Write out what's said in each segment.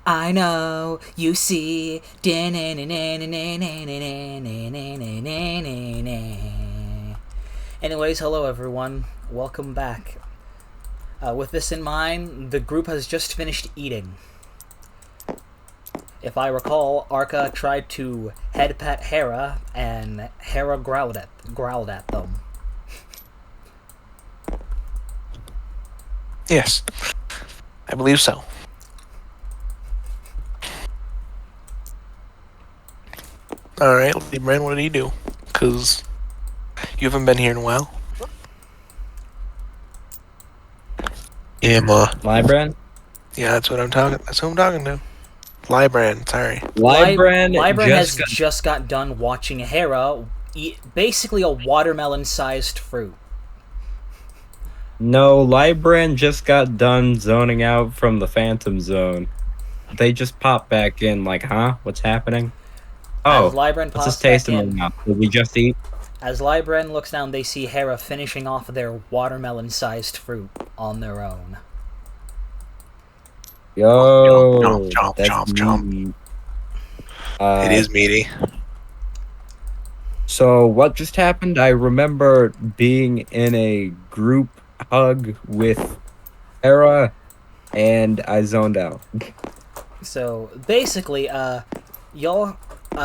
I know, you see. Anyways, hello everyone. Welcome back. With this in mind, the group has just finished eating. If I recall, Arca tried to head pet Hera, and Hera growled at them. Yes, I believe so. Alright, Brand, what did you do? Because you haven't been here in a while. Yeah, Ma. Libran? Yeah, that's what I'm talking. That's who I'm talking to. Libran, sorry. Libran has got... just got done watching Hera eat basically a watermelon-sized fruit. No, Libran just got done zoning out from the Phantom Zone. They just popped back in like, huh? What's happening? As Oh, Libran what's this pops taste back in in, my mouth? Did we just eat? as Libran looks down, they see Hera finishing off their watermelon-sized fruit on their own. Yo, Chomp, that's chomp, chomp. meaty. It is meaty. So what just happened? I remember being in a group hug with Hera, and I zoned out. So basically,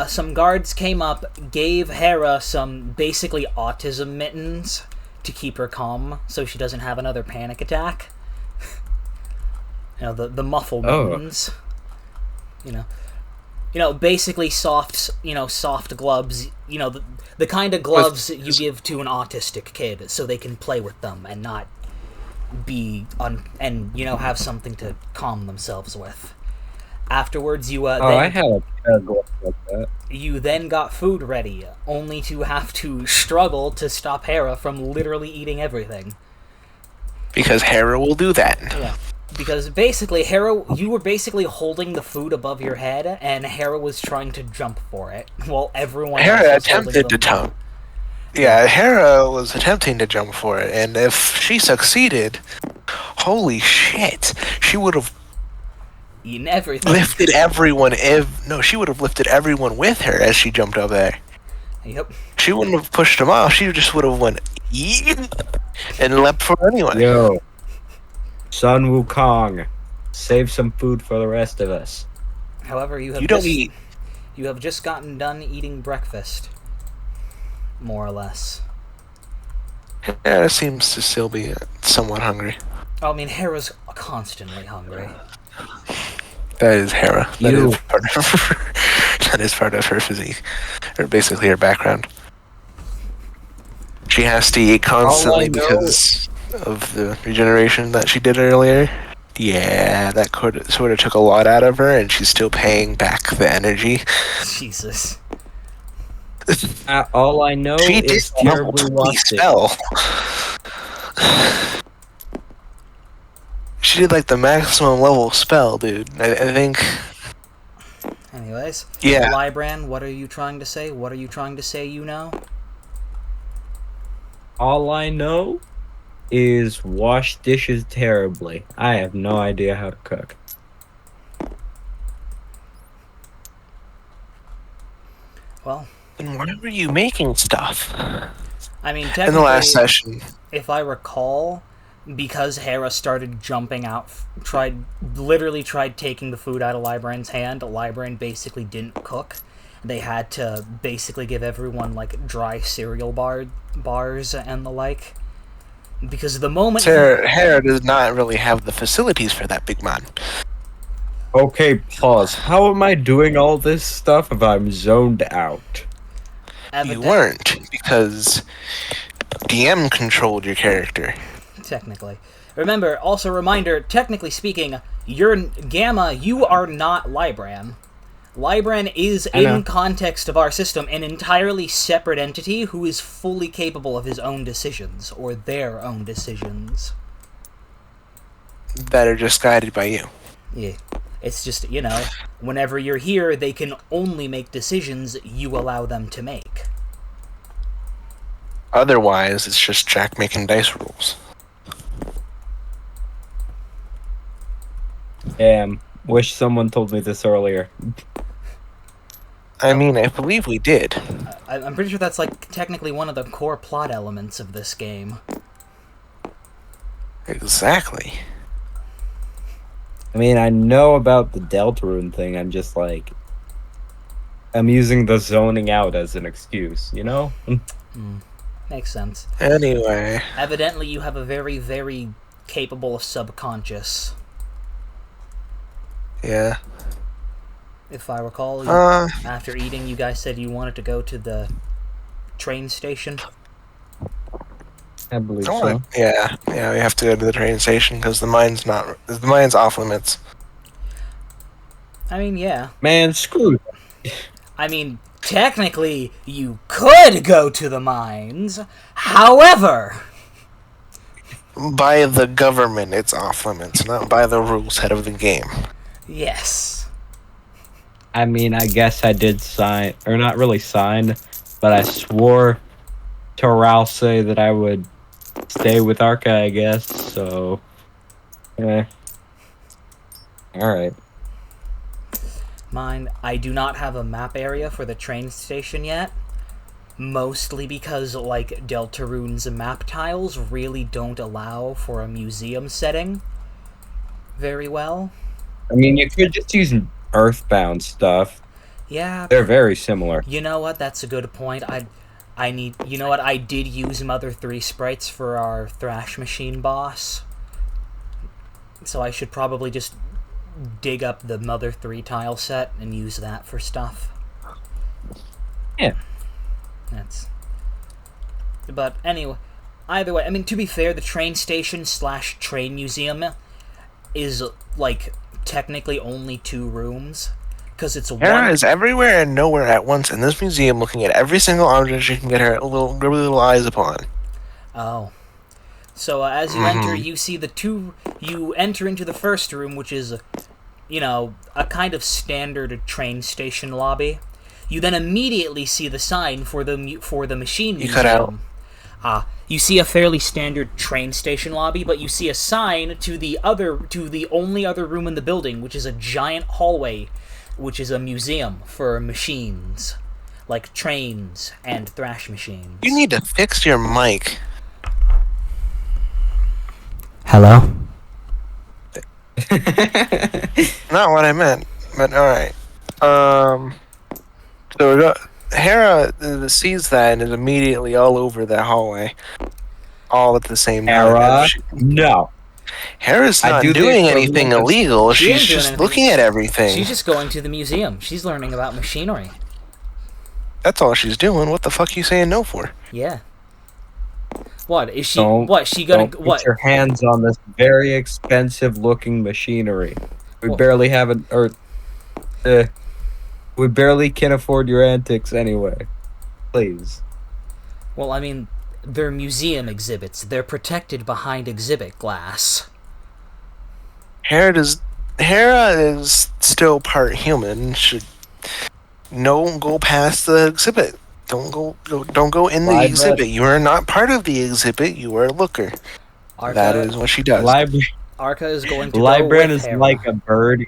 some guards came up, gave Hera some basically autism mittens to keep her calm, so she doesn't have another panic attack. The muffle mittens. Basically soft gloves. The kind of gloves you give to an autistic kid, so they can play with them and not have something to calm themselves with. Afterwards, I had a pair of gloves like that. You then got food ready, only to have to struggle to stop Hera from literally eating everything. Because Hera will do that. Yeah. Because basically, you were basically holding the food above your head, and Hera was trying to jump for it, while everyone else Hera was attempted to jump. Yeah, Hera was attempting to jump for it, and if she succeeded, holy shit, she would have eaten everything. Lifted everyone. She would have lifted everyone with her as she jumped up there. Yep. She wouldn't have pushed them off. She just would have went and leapt for anyone. Yo, Sun Wukong, save some food for the rest of us. However, you have just gotten done eating breakfast, more or less. Hera seems to still be somewhat hungry. I mean, Hera's constantly hungry. That is Hera. That is part of her physique, or basically her background. She has to eat constantly because of the regeneration that she did earlier. Yeah, that sort of took a lot out of her, and she's still paying back the energy. Jesus. All I know is terribly lost spell. She did like the maximum level spell, dude. I think. Anyways. Yeah. Libran, what are you trying to say? What are you trying to say you know? All I know is wash dishes terribly. I have no idea how to cook. Well. Then why were you making stuff? I mean, in the last session, if I recall, because Hera started jumping out, literally tried taking the food out of Libran's hand, Libran basically didn't cook. They had to basically give everyone, like, dry cereal bars and the like. Because the moment... Hera does not really have the facilities for that, big man. Okay, pause. How am I doing all this stuff if I'm zoned out? You weren't, because DM controlled your character. Technically. Remember, also reminder, technically speaking, you're Gamma, you are not Libran. Libran is, in context of our system, an entirely separate entity who is fully capable of his own decisions, or their own decisions. That are just guided by you. Yeah. It's just, whenever you're here, they can only make decisions you allow them to make. Otherwise, it's just Jack making dice rolls. Damn. Wish someone told me this earlier. I mean, I believe we did. I'm pretty sure that's like technically one of the core plot elements of this game. Exactly. I mean, I know about the Deltarune thing. I'm just like, I'm using the zoning out as an excuse, you know? Makes sense. Anyway. Evidently, you have a very, very capable subconscious. Yeah. If I recall, after eating, you guys said you wanted to go to the train station. I believe so. Yeah, we have to go to the train station because the mine's off limits. I mean, yeah. Man, screw that. I mean, technically, you could go to the mines. However, By the government, it's off limits, not by the rule set of the game. yes. I mean, I guess I did sign, or not really sign, but I swore to Ralph that I would stay with Arca, I guess, so... Alright. Mine, I do not have a map area for the train station yet. Mostly because, like, Deltarune's map tiles really don't allow for a museum setting very well. I mean, you could just use Earthbound stuff. Yeah. They're very similar. You know what? That's a good point. You know what? I did use Mother 3 sprites for our Thrash Machine boss. So I should probably just dig up the Mother 3 tile set and use that for stuff. Yeah. But anyway, either way, I mean, to be fair, the train station / train museum is, like, technically only 2 rooms. Because it's Hera is everywhere and nowhere at once in this museum, looking at every single object she can get her little eyes upon. Oh. So as you enter, you see you enter into the first room, which is, a kind of standard train station lobby. You then immediately see the sign for the machine museum. You cut out. You see a fairly standard train station lobby, but you see a sign to the only other room in the building, which is a giant hallway, which is a museum for machines, like trains and thrash machines. You need to fix your mic. Hello? Not what I meant, but alright. So Hera sees that and is immediately all over that hallway. All at the same time. Hera? No. Hera's not doing anything illegal. She's just looking at everything. She's just going to the museum. She's learning about machinery. That's all she's doing. What the fuck are you saying no for? Yeah. What is she? Don't Put your hands on this very expensive-looking machinery. We barely have we barely can afford your antics anyway. Please. Well, I mean, they're museum exhibits. They're protected behind exhibit glass. Hera is still part human. Should go past the exhibit. Don't go in the exhibit. You are not part of the exhibit. You are a looker. That is what she does. Arca is going to Libran go with is Hera. like a bird.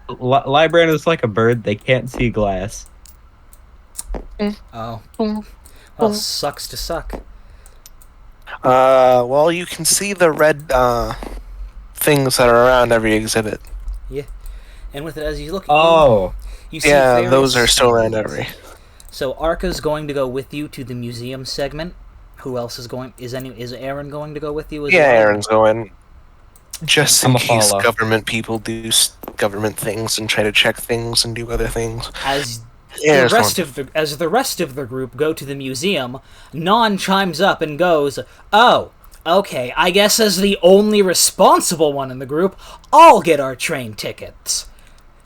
Libran is like a bird. They can't see glass. Oh. Well, sucks to suck. Well, you can see the red things that are around every exhibit. Yeah. And with it, as you look, you see those are still around every. So Arca's going to go with you to the museum segment. Who else is going? Is Aaron going to go with you? Aaron's going. Just in case follow. Government people do government things and try to check things and do other things. As the rest of the group go to the museum, Non chimes up and goes, "Oh, okay. I guess as the only responsible one in the group, I'll get our train tickets.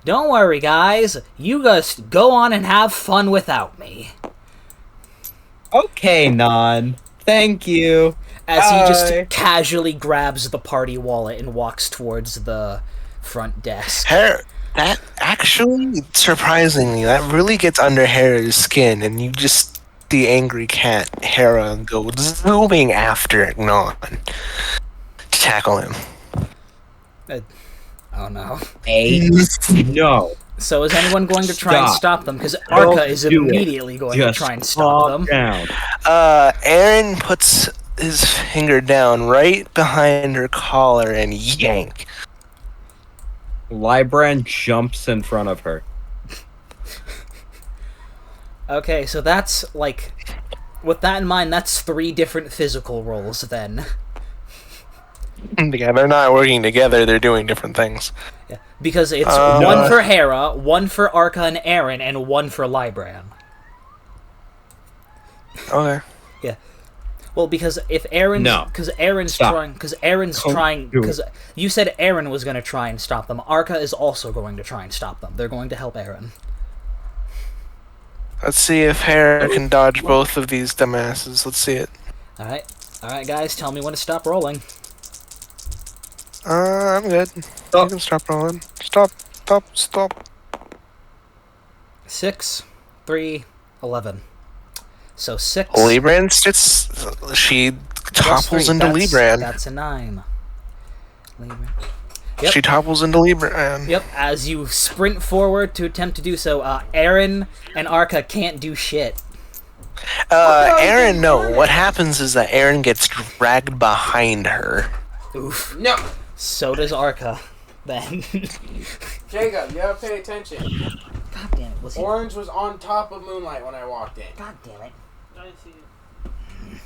Don't worry, guys. You just go on and have fun without me." Okay, Non. Thank you. As he just casually grabs the party wallet and walks towards the front desk. That actually, surprisingly, that really gets under Hera's skin, and you just the angry cat Hera go zooming after Non to tackle him. Oh no. No. So is anyone going to try and stop them? Because Arca is immediately going to try and stop them. Down. Aaron puts his finger down right behind her collar and yank. Libran jumps in front of her. Okay, so that's, like... With that in mind, that's 3 different physical rolls, then. Yeah, they're not working together, they're doing different things. Yeah, because it's 1 for Hera, 1 for Arca and Aaron, and 1 for Libran. Okay. Yeah. Well, because if Aaron's... No. Because Aaron's Stop. trying... Because Aaron's trying... do it. Because you said Aaron was going to try and stop them. Arca is also going to try and stop them. They're going to help Aaron. Let's see if Hera can dodge both of these dumbasses. Let's see it. Alright. Alright, guys, tell me when to stop rolling. I'm good. Stop. You can stop rolling. Stop. 6, 3, 11. So 6... Libran sits. She topples into Libran. That's a 9. Libran. Yep. She topples into Libran. Yep, as you sprint forward to attempt to do so, Aaron and Arca can't do shit. Aaron, no. What happens is that Aaron gets dragged behind her. Oof. No! So does Arca, then. Jacob, you gotta pay attention. God damn it, was he... Orange was on top of Moonlight when I walked in. God damn it. I see it.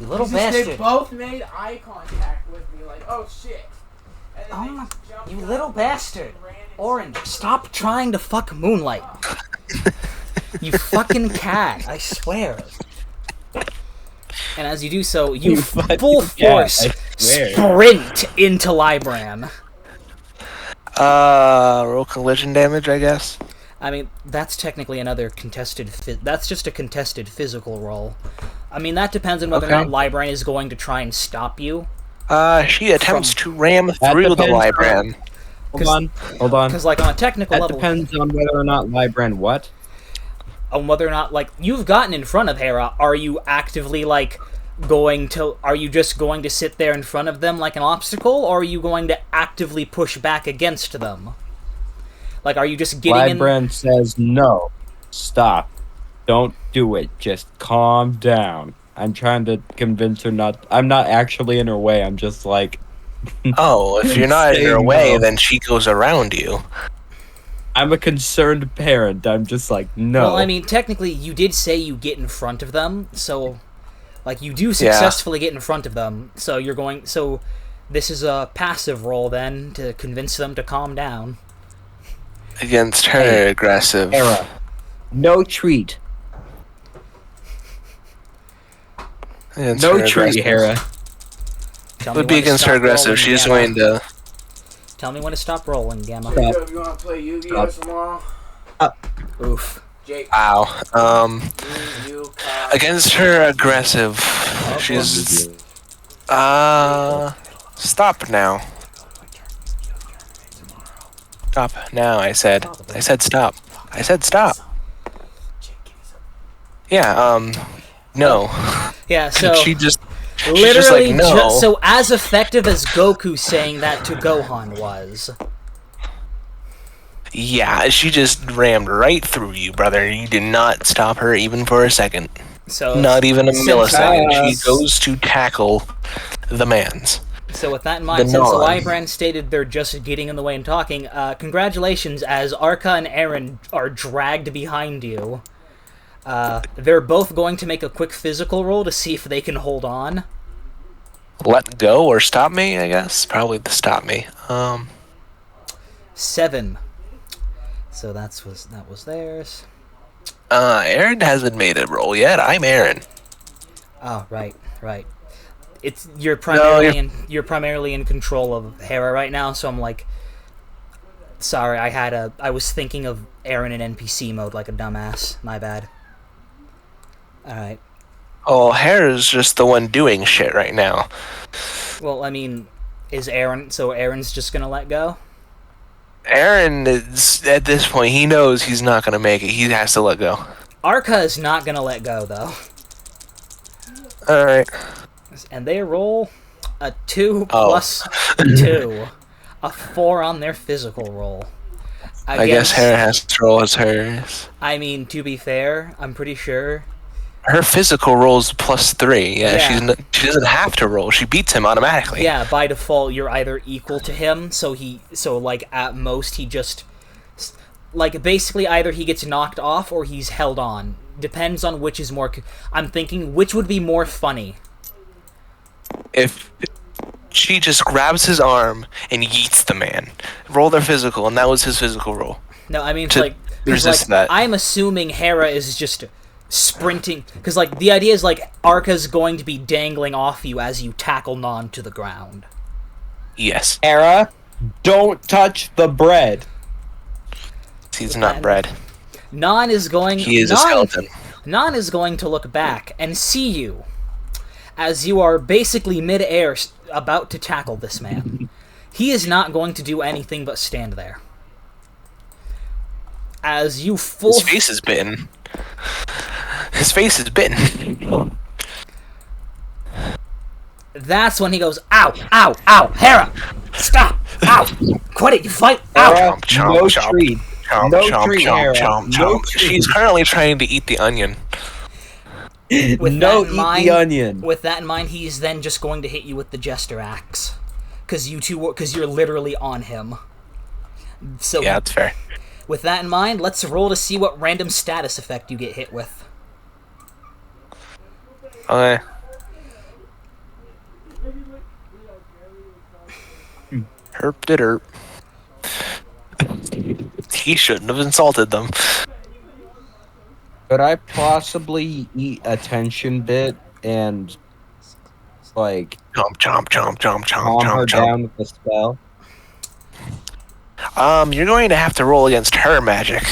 You little They bastard. both made eye contact with me, like, oh shit. And then Oh they my... jumped You up little bastard. and ran into Orange, stop trying to fuck Moonlight. You fucking cat, I swear. And as you do so, you full force sprint into Libran. Roll collision damage, I guess. I mean, that's technically another contested... that's just a contested physical roll. I mean, that depends on whether or not Libran is going to try and stop you. She attempts to ram through the Libran. Hold on. Because, like, on a technical That level... depends on whether or not Libran what? On whether or not, like, you've gotten in front of Hera. Are you actively, like, going to... Are you just going to sit there in front of them like an obstacle, or are you going to actively push back against them? Like, are you just getting in... Libran says no. Stop. Don't do it. Just calm down. I'm trying to convince her not... I'm not actually in her way. I'm just like... Oh, if you're not in her Say way, no. then she goes around you. I'm a concerned parent. I'm just like, no. Well, I mean, technically, you did say you get in front of them, so... Like, you do successfully get in front of them, so you're going... So, this is a passive roll, then, to convince them to calm down. Against her aggressive. Hera. No treat. Against No her treat, aggressive. Hera. Tell me Would be when to against her stop aggressive. rolling, She's Gamma. going to... Tell me when to stop rolling, Gamma. Jacob, you wanna play Yu-Gi-Oh tomorrow? Oof. Jake, Wow. you, Kyle. Against her aggressive. She's... Stop now. Stop now, I said. I said stop. I said stop. Yeah, no. Yeah, so... She just... Literally, like, no. so as effective as Goku saying that to Gohan was. Yeah, she just rammed right through you, brother. You did not stop her even for a second. So Not even a since- millisecond. She goes to tackle the mans. So with that in mind, The since non. Libran stated they're just getting in the way and talking, congratulations, as Arca and Aaron are dragged behind you. They're both going to make a quick physical roll to see if they can hold on. Let go or stop me, I guess. Probably the stop me. 7. So that was theirs. Aaron hasn't made a roll yet. I'm Aaron. Oh, right. You're primarily in control of Hera right now, so I'm like, sorry, I was thinking of Aaron in NPC mode like a dumbass. My bad. Alright. Oh, Hera's just the one doing shit right now. Well, I mean, Aaron's just gonna let go? Aaron is, at this point, he knows he's not going to make it. He has to let go. Arca is not gonna let go, though. Alright. And they roll a 2 Oh. plus 2. A 4 on their physical roll. I guess Hera has to roll as hers. I mean, to be fair, I'm pretty sure. Her physical rolls +3. Yeah, Yeah. she doesn't have to roll. She beats him automatically. Yeah, by default, you're either equal to him, so like, at most, he just... Like, basically, either he gets knocked off or he's held on. Depends on which is more... I'm thinking, which would be more funny? If she just grabs his arm and yeets the man. Roll their physical, and that was his physical roll. No, I mean, To resist that. I'm assuming Hera is just sprinting... Because, like, the idea is, like, Arca's going to be dangling off you as you tackle Non to the ground. Yes. Hera, don't touch the bread. He's not bread. Non is going... He is a skeleton. Non is going to look back and see you as you are basically mid-air about to tackle this man. He is not going to do anything but stand there. As you His face is bitten. His face is bitten. That's when he goes, ow, ow, ow, Hera! Stop! Ow! Quit it, you fight! Ow! Hera, Chomp, no chomp, treat. Chomp, No chomp, treat, chomp, Hera. chomp, No chomp. treat. She's currently trying to eat the onion. With No, that in eat mind, the onion. With that in mind, he's then just going to hit you with the Jester Axe. Because you're literally on him. So Yeah, that's fair. with that in mind, let's roll to see what random status effect you get hit with. Okay. Herp did herp. He shouldn't have insulted them. Could I possibly eat a tension bit and, like, Chomp, chomp, chomp, chomp, chomp, calm her chomp, chomp. down with the spell? You're going to have to roll against her magic.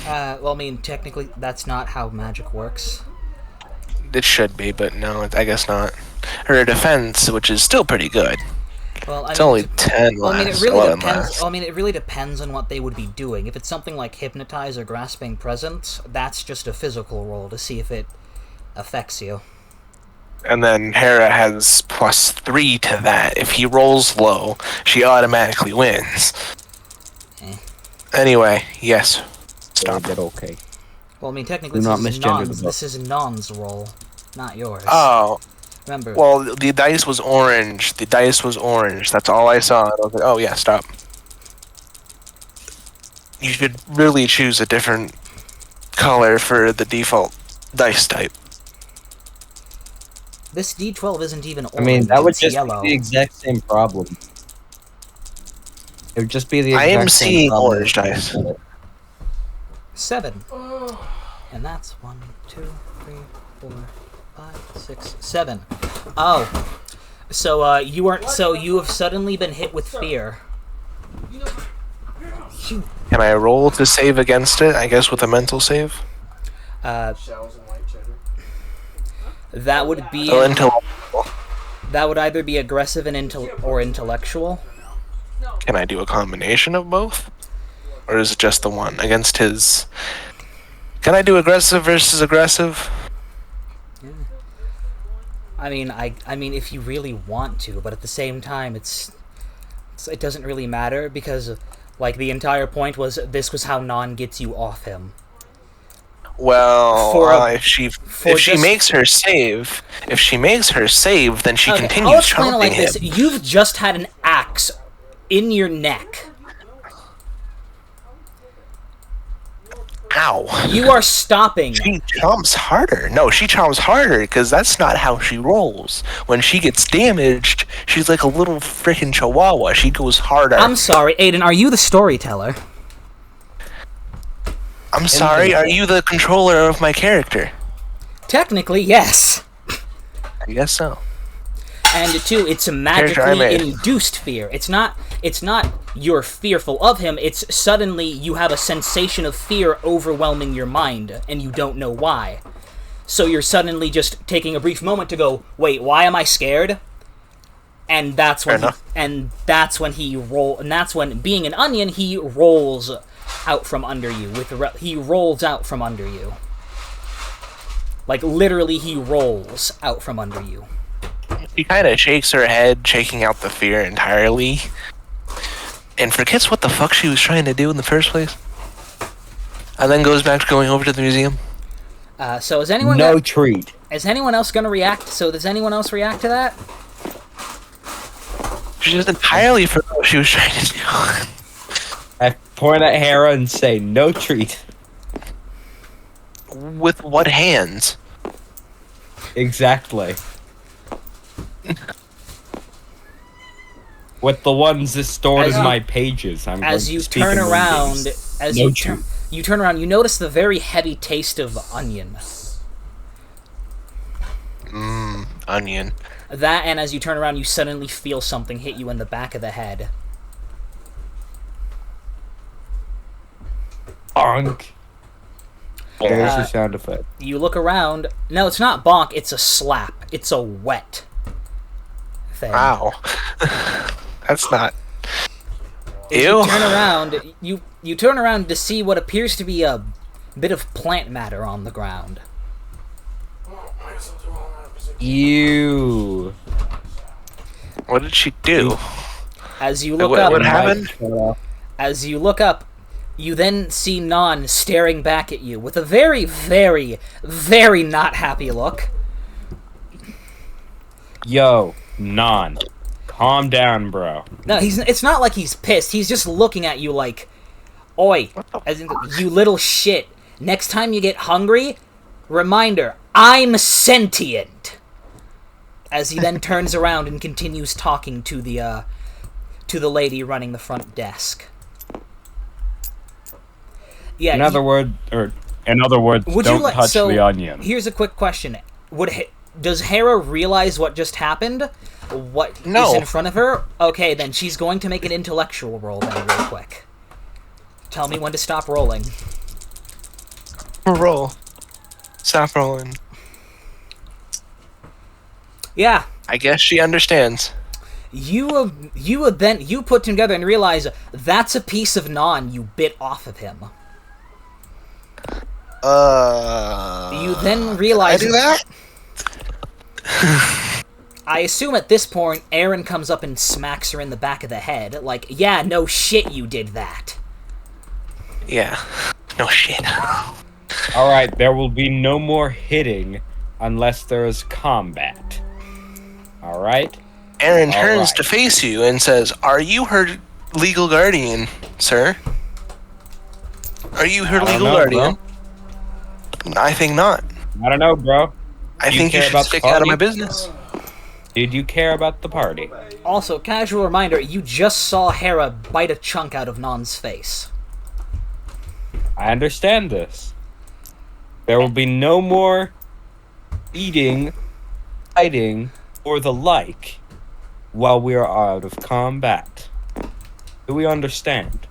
Well, I mean, technically, that's not how magic works. It should be, but no, I guess not. Her defense, which is still pretty good. Well, I It's mean, only 10 well, I mean, it less, really 11 depends. less. Well, I mean, it really depends on what they would be doing. If it's something like hypnotize or grasping presence, that's just a physical roll to see if it affects you. And then Hera has +3 to that. If he rolls low, she automatically wins. Eh. Anyway, yes. Stop. But okay. Well, I mean, technically, Do not this is misgender the Non's. book. This is Non's roll, not yours. Oh, Remember. well, the dice was orange. The dice was orange. That's all I saw. I was like, oh yeah, stop. You should really choose a different color for the default dice type. This D12 isn't even orange. I mean, that would it's just yellow. be the exact same problem. It would just be the I exact am same seeing problem. orange dice. 7. And that's 1, 2, 3, 4, 5, 6, 7. Oh. So, you aren't. So, you have suddenly been hit with fear. Can I roll to save against it? I guess with a mental save. Shells and white cheddar. That would be. Oh, intellectual. That would either be aggressive and or intellectual. Can I do a combination of both? Or is it just the one? Against his... Can I do aggressive versus aggressive? I mean, I mean, if you really want to, but at the same time, it doesn't really matter because, like, the entire point was this was how Non gets you off him. Well, if she just- makes her save, then she Okay, continues I'll explain it chomping like him. this: you've just had an axe in your neck. Ow! You are stopping. She chomps harder. No, she chomps harder because that's not how she rolls. When she gets damaged, she's like a little freaking chihuahua. She goes harder. I'm sorry, Aiden. Are you the storyteller? I'm sorry. Are you the controller of my character? Technically, yes. I guess so. And two, it's a Character I magically made. induced fear. It's not you're fearful of him, it's suddenly you have a sensation of fear overwhelming your mind, and you don't know why. So you're suddenly just taking a brief moment to go, wait, why am I scared? And that's when Fair enough. being an onion, he rolls out from under you. He rolls out from under you. Like, literally, he rolls out from under you. She kind of shakes her head, shaking out the fear entirely. and forgets what the fuck she was trying to do in the first place. And then goes back to going over to the museum. So is anyone treat. Is anyone else gonna react? So does anyone else react to that? She just entirely forgot what she was trying to do. I point at Hera and say, no treat. With what hands? Exactly. With the ones that stored in my pages. As you turn around, you turn around, you notice the very heavy taste of onion. Onion. That, and as you turn around, you suddenly feel something hit you in the back of the head. Bonk. There's the sound effect. You look around. No, it's not bonk, it's a slap. It's a wet thing. Wow. That's not... As Ew. You turn around, you turn around to see what appears to be a bit of plant matter on the ground. Ew. What did she do? As you look up... What happened? As you look up, you then see Non staring back at you with a very, very, very not happy look. Yo, Non. Calm down, bro. No, it's not like he's pissed. He's just looking at you like, oi, as in, you little shit. Next time you get hungry, reminder, I'm sentient. As he then turns around and continues talking to the lady running the front desk. Yeah. In other words, don't touch the onion. Here's a quick question: does Hera realize what just happened? What is in front of her? Okay, then she's going to make an intellectual roll then real quick. Tell me when to stop rolling. Roll. Stop rolling. Yeah. I guess she understands. You put together and realize that's a piece of Non you bit off of him. You then realize... I do that? I assume at this point, Aaron comes up and smacks her in the back of the head. Like, yeah, no shit you did that. Yeah. No shit. Alright, there will be no more hitting unless there is combat. Alright? Aaron turns to face you and says, "Are you her legal guardian, sir? Are you her legal guardian?" Bro. I think not. I don't know, bro. I think you should stick out of my business. Did you care about the party? Also, casual reminder, you just saw Hera bite a chunk out of Non's face. I understand this. There will be no more eating, fighting, or the like while we are out of combat. Do we understand?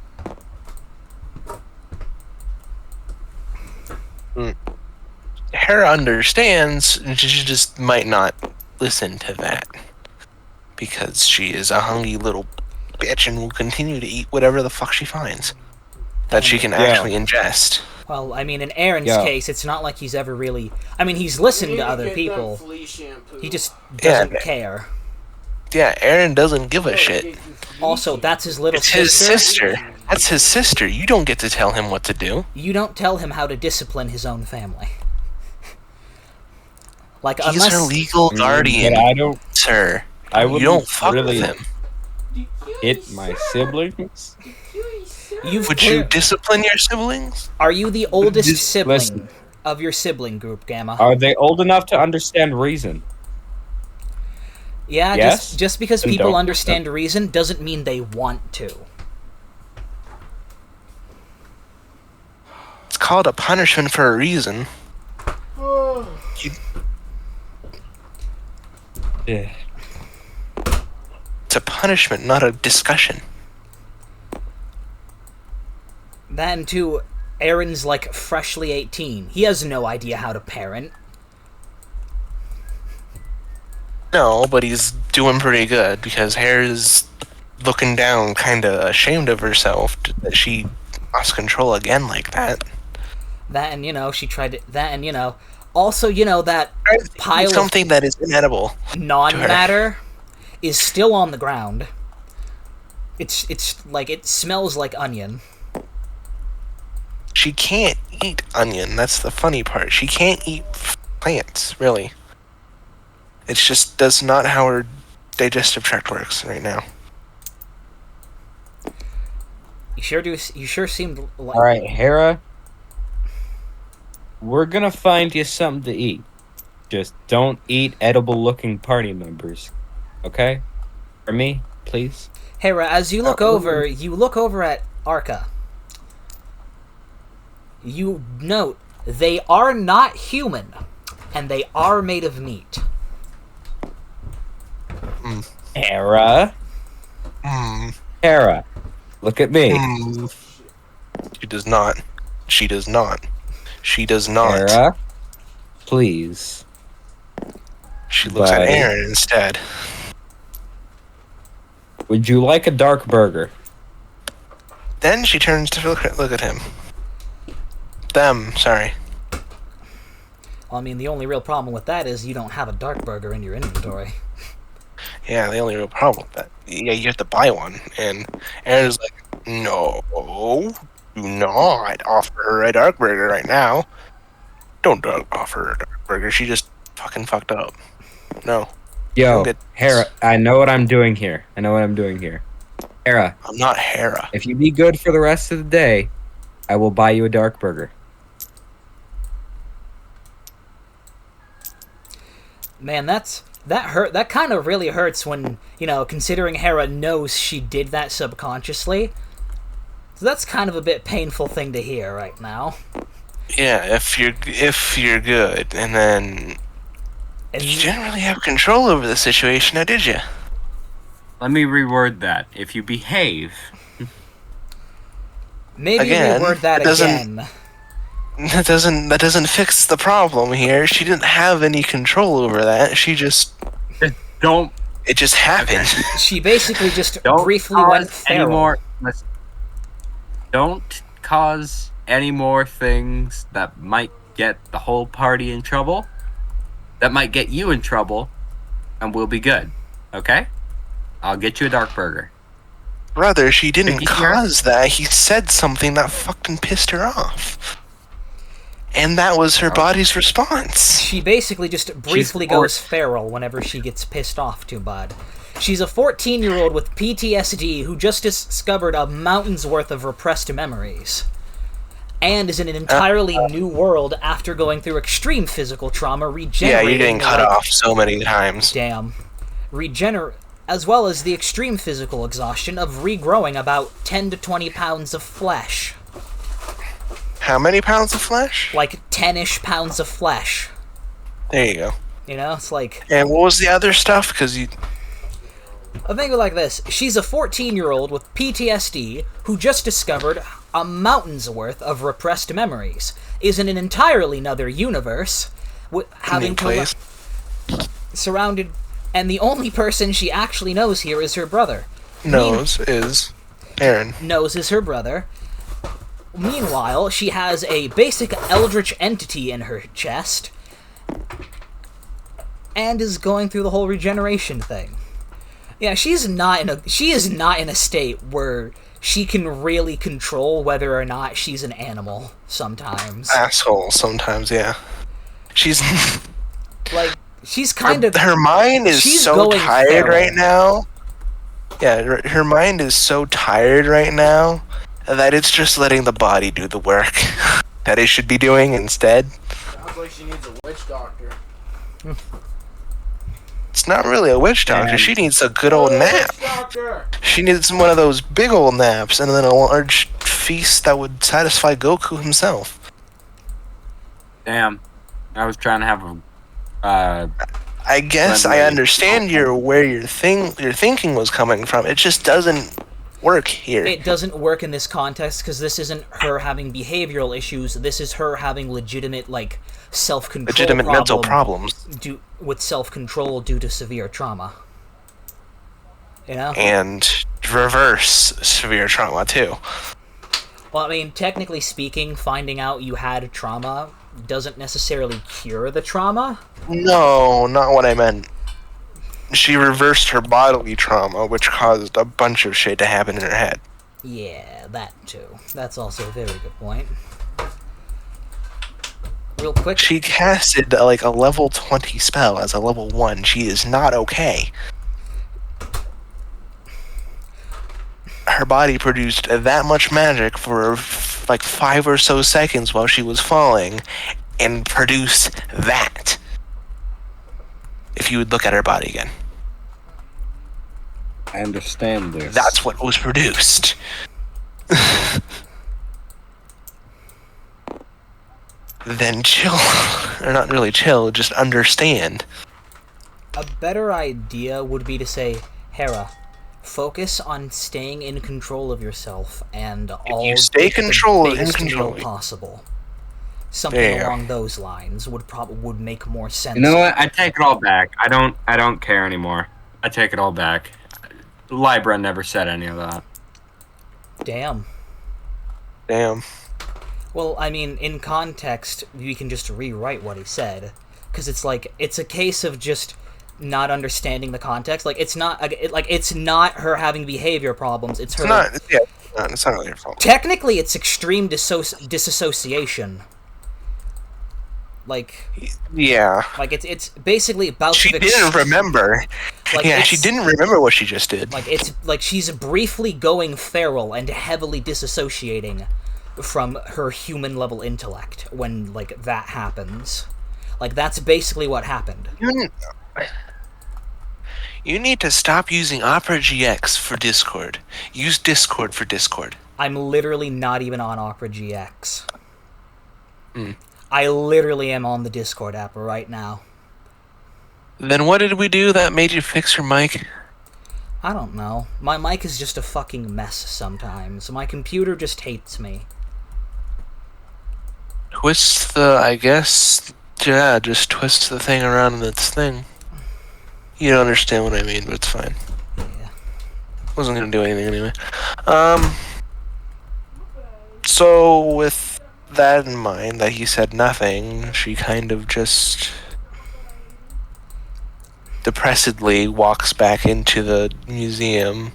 Hera understands, and she just might not listen to that. Because she is a hungry little bitch and will continue to eat whatever the fuck she finds that she can actually ingest. Well, I mean, in Aaron's case, it's not like he's ever really... I mean, he's listened to other people. He just doesn't care. Yeah, Aaron doesn't give a shit. Also, that's his little sister. It's his sister. That's his sister. You don't get to tell him what to do. You don't tell him how to discipline his own family. Like, he's her legal guardian, I don't, sir. You don't fuck with him. Hit my siblings? Would you discipline your siblings? Are you the oldest sibling of your sibling group, Gamma? Are they old enough to understand reason? Yeah, yes? just because people understand reason doesn't mean they want to. It's called a punishment for a reason. Yeah. It's a punishment, not a discussion. Then, too, Aaron's, like, freshly 18. He has no idea how to parent. No, but he's doing pretty good, because Hera's looking down, kind of ashamed of herself that she lost control again like that. That and, you know, she tried to... That and, you know... Also, you know, that pile something of that is inedible non-matter is still on the ground. It's like it smells like onion. She can't eat onion. That's the funny part. She can't eat plants, really. It's just that's not how her digestive tract works right now. You sure seemed like. All right, Hera. We're gonna find you something to eat. Just don't eat edible-looking party members, okay? For me, please. Hera, as you look over at Arca. You note they are not human, and they are made of meat. Hera. Hera, look at me. She does not. She does not. She does not. Hera, please. She looks at Aaron instead. Would you like a dark burger? Then she turns to look at him. Them, sorry. Well, I mean, the only real problem with that is you don't have a dark burger in your inventory. Yeah, the only real problem with that. Yeah, you have to buy one. And Aaron's like, no, do not offer her a dark burger right now. Don't offer her a dark burger. She just fucking fucked up. No. Yo, Hera, I know what I'm doing here. Hera. I'm not Hera. If you be good for the rest of the day, I will buy you a dark burger. Man, that hurt. That kind of really hurts when, considering Hera knows she did that subconsciously. So that's kind of a bit painful thing to hear right now. Yeah, if you're good, and then you didn't really have control over the situation, now did you? Let me reword that. If you behave. Maybe again, reword that again. That doesn't fix the problem here. She didn't have any control over that. She just don't. It just happened. She basically just Don't briefly went feral. Don't cause any more things that might get the whole party in trouble. That might get you in trouble, and we'll be good. Okay? I'll get you a dark burger. Brother, she didn't cause that. He said something that fucking pissed her off. And that was her body's response. She basically just briefly goes feral whenever she gets pissed off too bad. She's a 14-year-old with PTSD who just discovered a mountain's worth of repressed memories. And is in an entirely new world after going through extreme physical trauma, regenerating... Yeah, you're getting cut off so many times. Damn. As well as the extreme physical exhaustion of regrowing about 10 to 20 pounds of flesh. How many pounds of flesh? Like 10-ish pounds of flesh. There you go. It's like... And what was the other stuff? Because you... I think of it like this. She's a 14-year-old with PTSD who just discovered a mountain's worth of repressed memories. Is in an entirely another universe, having surrounded... And the only person she actually knows here is her brother. Is Aaron. Knows is her brother. Meanwhile, she has a basic eldritch entity in her chest. And is going through the whole regeneration thing. Yeah, she is not in a state where she can really control whether or not she's an animal sometimes. Asshole sometimes, yeah. She's... like, she's kind of... Her mind is so tired right now. Yeah, her mind is so tired right now that it's just letting the body do the work that it should be doing instead. Sounds like she needs a witch doctor. It's not really a witch doctor. She needs a good old nap. She needs one of those big old naps and then a large feast that would satisfy Goku himself. Damn. I was trying to have a... I guess I understand where your thinking was coming from. It just doesn't work here. It doesn't work in this context because this isn't her having behavioral issues. This is her having legitimate, self-control legitimate mental problems. With self-control due to severe trauma. And reverse severe trauma, too. Well, I mean, technically speaking, finding out you had trauma doesn't necessarily cure the trauma. No, not what I meant. she reversed her bodily trauma, which caused a bunch of shit to happen in her head. Yeah, that too. That's also a very good point. Real quick. She casted like a level 20 spell as a level 1. She is not okay. Her body produced that much magic for like 5 or so seconds while she was falling, and produced that. If you would look at her body again. I understand this. That's what was produced. Then chill. Or not really chill, just understand. A better idea would be to say, Hera, focus on staying in control of yourself and all you stay the control in biggest control meal possible. Something There. along those lines would make more sense. You know what? I take it all back. I don't care anymore. I take it all back. Libra never said any of that. Damn. Damn. Well, I mean, in context, we can just rewrite what he said. Because it's like, it's a case of just not understanding the context. Like, it's not her having behavior problems, it's her... It's not really your fault. Technically, it's extreme disassociation. Like... Yeah. Like, it's basically about... She didn't remember. Like, yeah, she didn't remember what she just did. Like, it's like she's briefly going feral and heavily disassociating from her human-level intellect when, like, that happens. Like, that's basically what happened. You need to stop using Opera GX for Discord. Use Discord for Discord. I'm literally not even on Opera GX. Hmm. I literally am on the Discord app right now. Then what did we do that made you fix your mic? I don't know. My mic is just a fucking mess sometimes. My computer just hates me. Twist just twist the thing around in its thing. You don't understand what I mean, but it's fine. Yeah. Wasn't gonna do anything anyway. So with that in mind, that he said nothing, she kind of just depressedly walks back into the museum.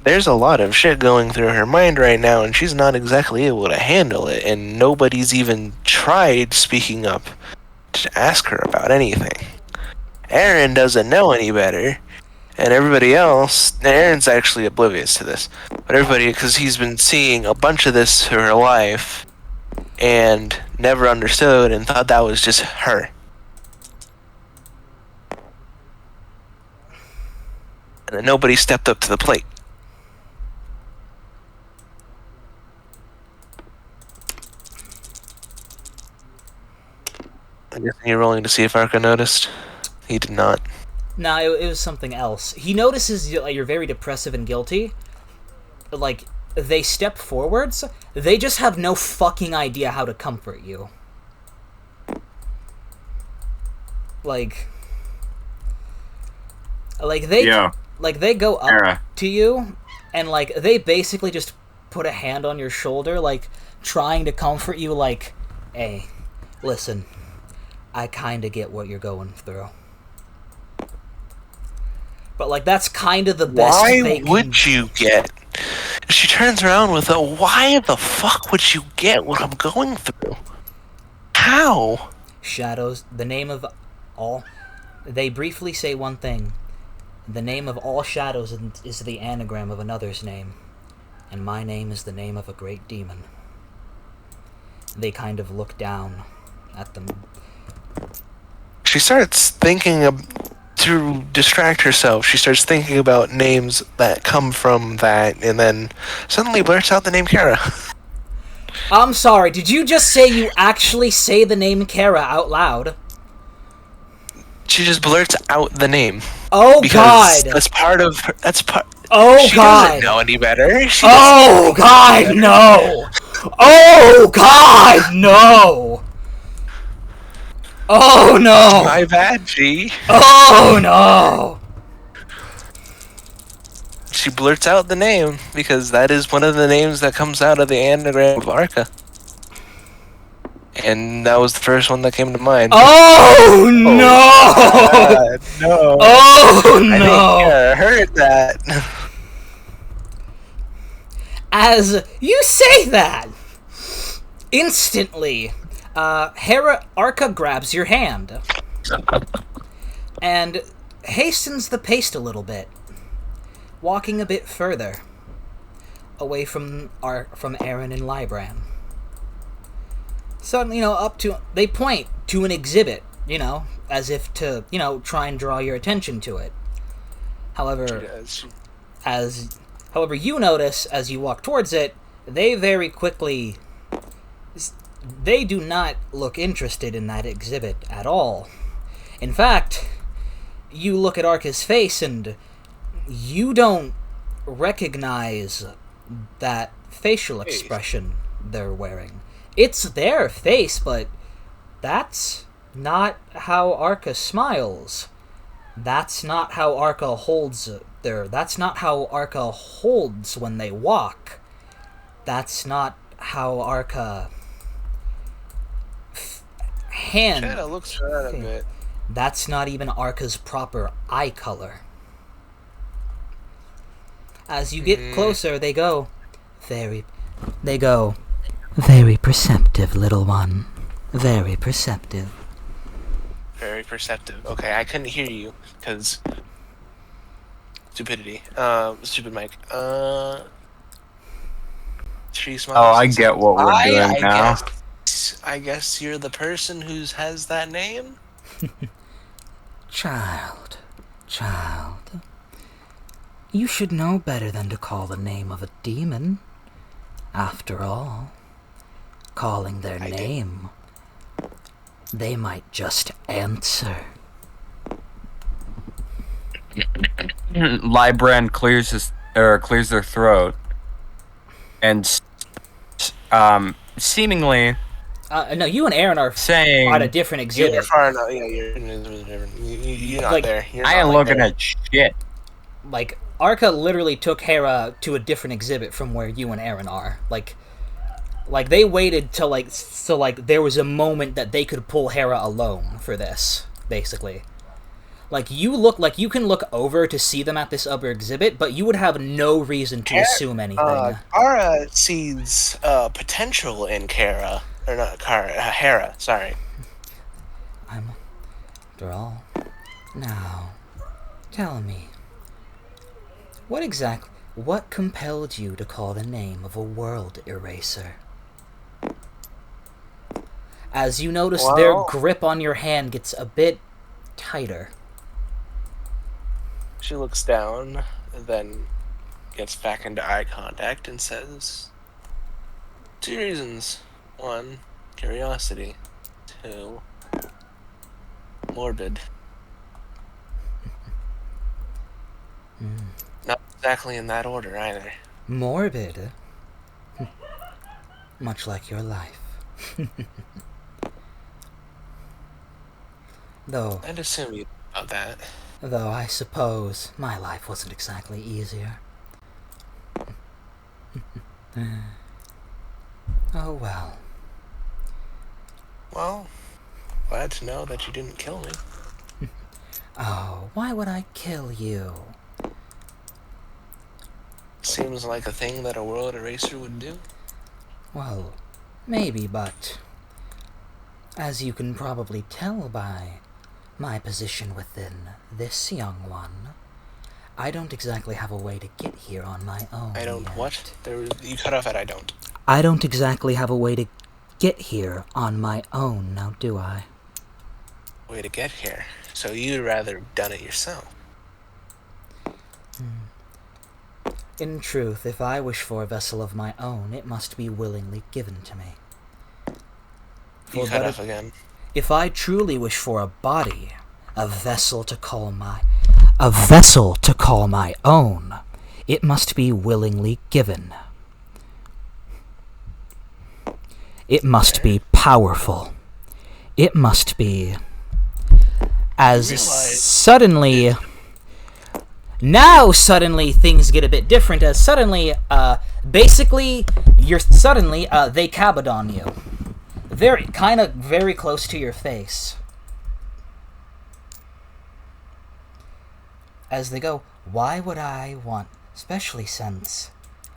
There's a lot of shit going through her mind right now, and she's not exactly able to handle it, and nobody's even tried speaking up to ask her about anything. Aaron doesn't know any better, and everybody else... Aaron's actually oblivious to this, but everybody, because he's been seeing a bunch of this through her life, and never understood, and thought that was just her. And then nobody stepped up to the plate. I guess you're rolling to see if Arca noticed. He did not. No, it was something else. He notices you're very depressive and guilty. Like, they step forwards, they just have no fucking idea how to comfort you. Like they go up to you, and like they basically just put a hand on your shoulder, like trying to comfort you, like, hey, listen, I kinda get what you're going through. But like that's kind of the best Why would you get? She turns around with a, why the fuck would you get what I'm going through? How? Shadows, the name of all... They briefly say one thing. The name of all shadows is the anagram of another's name. And my name is the name of a great demon. They kind of look down at them. She starts thinking of... To distract herself, she starts thinking about names that come from that, and then suddenly blurts out the name Kara. I'm sorry, did you just say you actually say the name Kara out loud? She just blurts out the name. Oh God! That's part of her. That's part. Oh she God! She doesn't know any better. Oh God, no! Oh God, no! Oh no! My bad, G. Oh no! She blurts out the name because that is one of the names that comes out of the anagram of Arca. And that was the first one that came to mind. Oh no! No. Oh I think no! I heard that. As you say that, instantly, Arca grabs your hand and hastens the pace a little bit, walking a bit further away from Aaron and Libran. Suddenly, they point to an exhibit, as if to, try and draw your attention to it. However, you notice as you walk towards it, they very quickly, they do not look interested in that exhibit at all. In fact, you look at Arca's face and you don't recognize that facial expression they're wearing. It's their face, but that's not how Arca smiles. That's not how Arca holds that's not how Arca holds when they walk. That's not how Arca Shadow looks around a bit. That's not even Arca's proper eye color. As you get closer, they go, very perceptive, little one. Very perceptive. Very perceptive. Okay, I couldn't hear you because stupidity. Stupid mic. She smiles. Oh, I get what we're doing now. I guess you're the person who has that name? Child. You should know better than to call the name of a demon. After all, calling their name, they might just answer. Libran clears their throat, and seemingly. No, you and Aaron are saying at a different exhibit. You're far enough. Yeah, you're not there. I ain't looking at shit. Like, Arca literally took Hera to a different exhibit from where you and Aaron are. Like they waited till there was a moment that they could pull Hera alone for this, basically. Like, you can look over to see them at this other exhibit, but you would have no reason to assume anything. Kara sees potential in Hera, sorry. After all, now, tell me, what compelled you to call the name of a world eraser? As you notice, their grip on your hand gets a bit tighter. She looks down, and then gets back into eye contact and says, 2 reasons. 1, curiosity. 2, morbid. Not exactly in that order, either. Morbid? Much like your life. I'd assume you know that. Though I suppose my life wasn't exactly easier. Oh well. Well, glad to know that you didn't kill me. Oh, why would I kill you? Seems like a thing that a world eraser would do. Well, maybe, but as you can probably tell by my position within this young one, I don't exactly have a way to get here on my own. I don't yet. what? You cut off at I don't. I don't exactly have a way to get here on my own, now do I? Way to get here. So you'd rather have done it yourself. In truth, if I wish for a vessel of my own, it must be willingly given to me. You cut off again. If I truly wish for a body, a vessel to call my own, it must be willingly given. It must be powerful. It must be suddenly things get a bit different, as suddenly, they Cabadon you. very close to your face. As they go, why would I want, especially since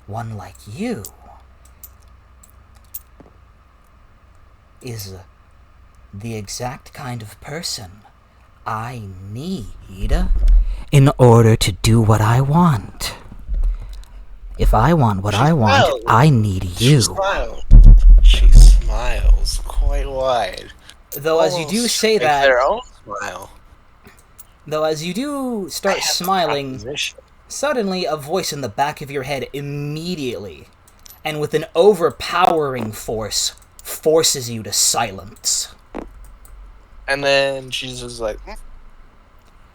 one like you is the exact kind of person I need in order to do what I want. If I want what I want, I need you. She smiles quite wide. Though as you do say that, their own smile. Though as you do start smiling, suddenly a voice in the back of your head immediately, and with an overpowering force, forces you to silence. And then she's just like...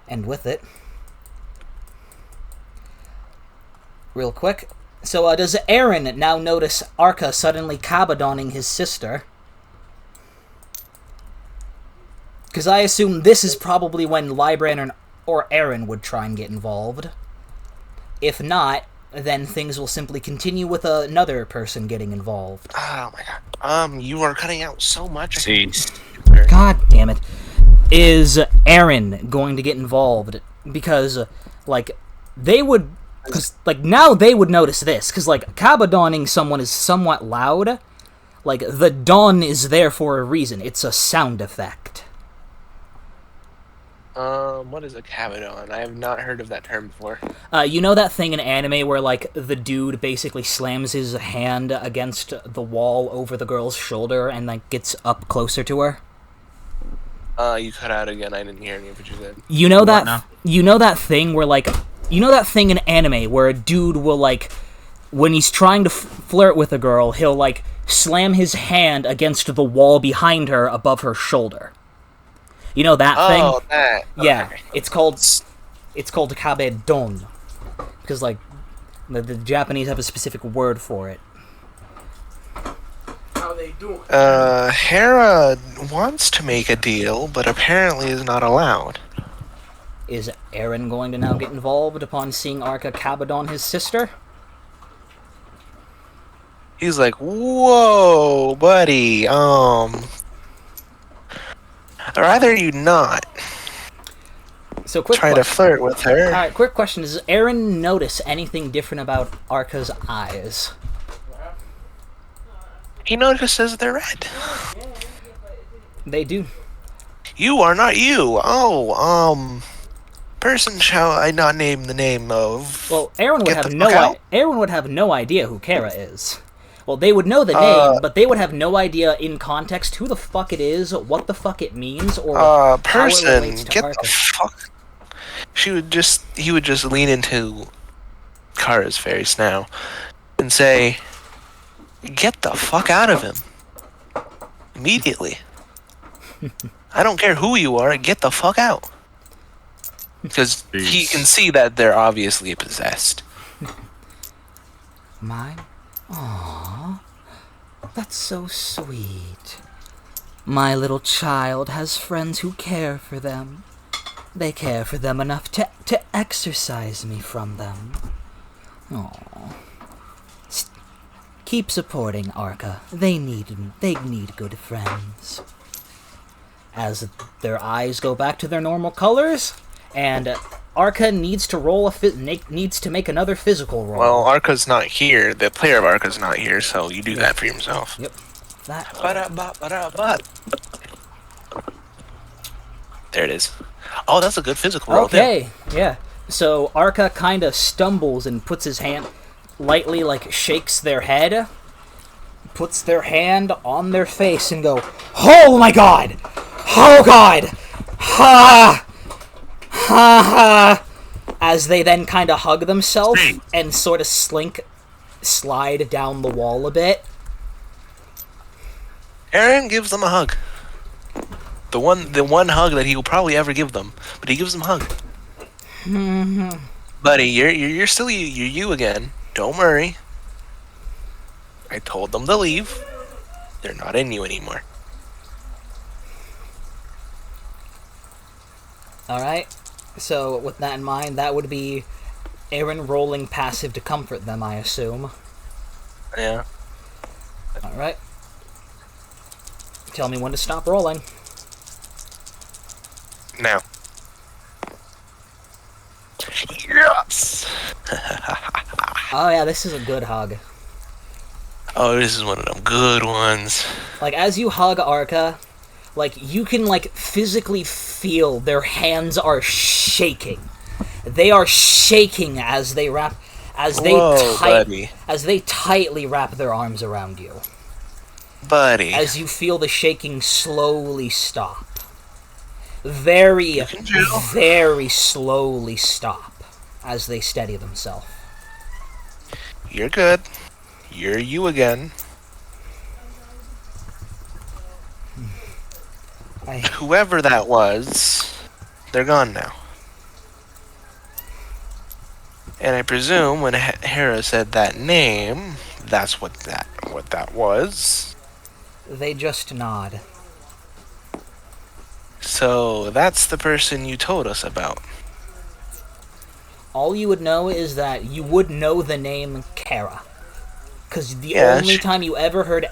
And with it... Real quick. So does Aaron now notice Arca suddenly cabadoning his sister? Because I assume this is probably when Libran or Aaron would try and get involved. If not, then things will simply continue with another person getting involved. Oh my god. You are cutting out so much. God damn it. Is Aaron going to get involved? Because, like, they would... Because, like, now they would notice this. Because, like, cabadoning someone is somewhat loud. Like, the dawn is there for a reason. It's a sound effect. What is a cabadon? I have not heard of that term before. You know that thing in anime where, like, the dude basically slams his hand against the wall over the girl's shoulder and, like, gets up closer to her? You cut out again. I didn't hear any of what you said. You know that thing where, like... You know that thing in anime where a dude will, like... When he's trying to flirt with a girl, he'll, like, slam his hand against the wall behind her above her shoulder. You know that thing? Oh, that. Okay. Yeah, it's called kabedon. Because, like, the Japanese have a specific word for it. How they doing? Hera wants to make a deal, but apparently is not allowed. Is Aaron going to now get involved upon seeing Arca cabadon his sister? He's like, whoa, buddy, rather you not. So quick Try to flirt with her. Alright, quick question. Does Aaron notice anything different about Arca's eyes? He notices they're red. They do. You are not you. Oh, person shall I not name the name of. Well, Aaron would have no idea who Kara is. Well, they would know the name, but they would have no idea in context who the fuck it is, what the fuck it means, or person, how it relates to get Arca. the fuck. He would just lean into Kara's face now and say, "Get the fuck out of him immediately. I don't care who you are. Get the fuck out." Because he can see that they're obviously possessed. Mine? Aww. That's so sweet. My little child has friends who care for them. They care for them enough to exorcise me from them. Aww. Keep supporting Arca. They need good friends. As their eyes go back to their normal colors, and Arca needs to make another physical roll. Well, Arca's not here. The player of Arca's not here, so you do that for yourself. Yep. That. There it is. Oh, that's a good physical roll. Okay, yeah. So Arca kind of stumbles and puts his hand lightly, like, shakes their head, puts their hand on their face and go, "Oh my god! Oh god! Ha! Ha ha!" As they then kind of hug themselves and sort of slide down the wall a bit. Aaron gives them a hug. The one hug that he will probably ever give them, but he gives them a hug. Buddy, you're still you again. Don't worry. I told them to leave. They're not in you anymore. Alright, so with that in mind, that would be Aaron rolling passive to comfort them, I assume. Yeah. Alright. Tell me when to stop rolling. Now. Yes! Oh yeah, this is a good hug. Oh, this is one of them good ones. Like, as you hug Arca, like, you can, like, physically feel their hands are shaking. They are shaking as they buddy. as they tightly wrap their arms around you. Buddy. As you feel the shaking slowly stop. Very, very slowly stop as they steady themselves. You're good. You're you again. Whoever that was, they're gone now. And I presume when Hera said that name, that's what that was. They just nod. So that's the person you told us about. All you would know is that you would know the name Kara. Because the only time you ever heard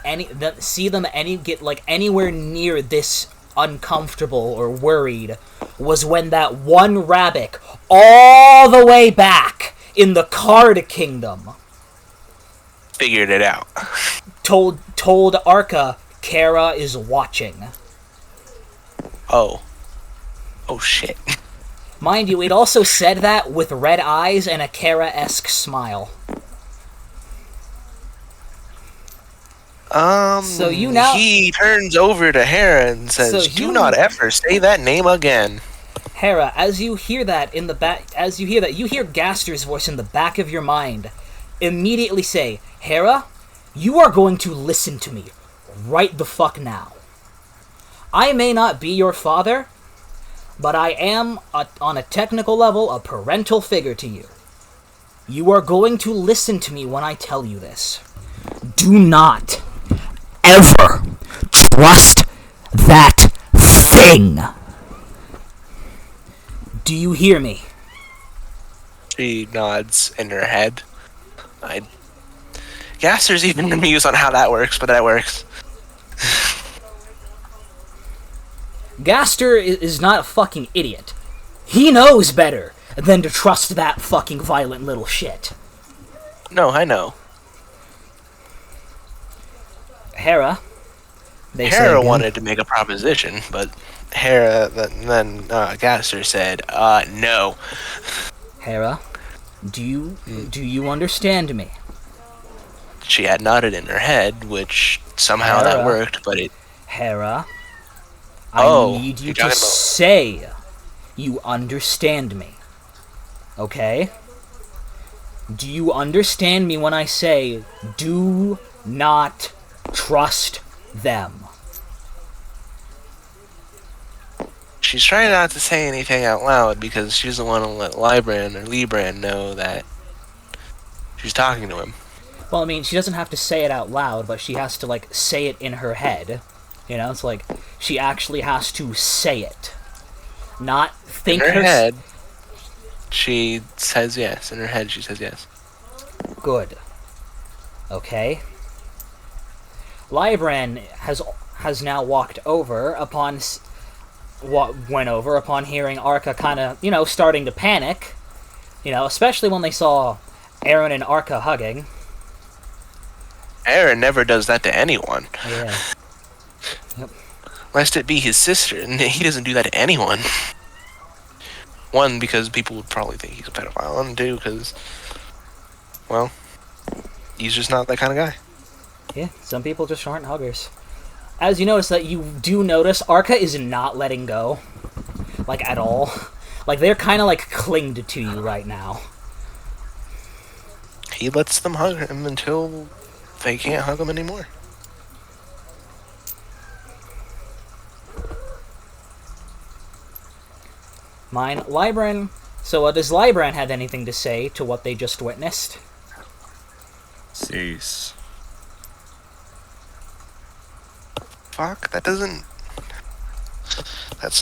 see them get like anywhere near this uncomfortable or worried was when that one rabbit all the way back in the Card Kingdom figured it out. told Arca Kara is watching. Oh shit. Mind you, it also said that with red eyes and a Kara-esque smile. So you now he turns over to Hera and says, "Do not ever say that name again." Hera, as you hear that in the back, you hear Gaster's voice in the back of your mind. Immediately say, "Hera, you are going to listen to me right the fuck now. I may not be your father, but I am, on a technical level, a parental figure to you. You are going to listen to me when I tell you this. Do not ever trust that thing. Do you hear me?" She nods in her head. Gaster's even amused on how that works, but that works. Gaster is not a fucking idiot. He knows better than to trust that fucking violent little shit. No, I know. Hera. Hera wanted to make a proposition, but then Gaster said, no. Hera, do you understand me? She had nodded in her head, which somehow that worked, but it... Hera, I need you to say you understand me. Okay? Do you understand me when I say, do not trust them? She's trying not to say anything out loud because she doesn't want to let Libran know that she's talking to him. Well, I mean, she doesn't have to say it out loud, but she has to, like, say it in her head. You know, it's like, she actually has to say it. Not think in her head, she says yes. In her head, she says yes. Good. Okay. Libran has now walked over upon hearing Arca kind of, starting to panic. Especially when they saw Aaron and Arca hugging. Aaron never does that to anyone. Yeah. Yep. Lest it be his sister, and he doesn't do that to anyone. One, because people would probably think he's a pedophile, and two, because, well, he's just not that kind of guy. Yeah, some people just aren't huggers. As you notice that you do notice, Arca is not letting go. Like, at all. Like, they're kind of, like, clinged to you right now. He lets them hug him until they can't hug him anymore. Libran. So, does Libran have anything to say to what they just witnessed? Cease. Fuck, that's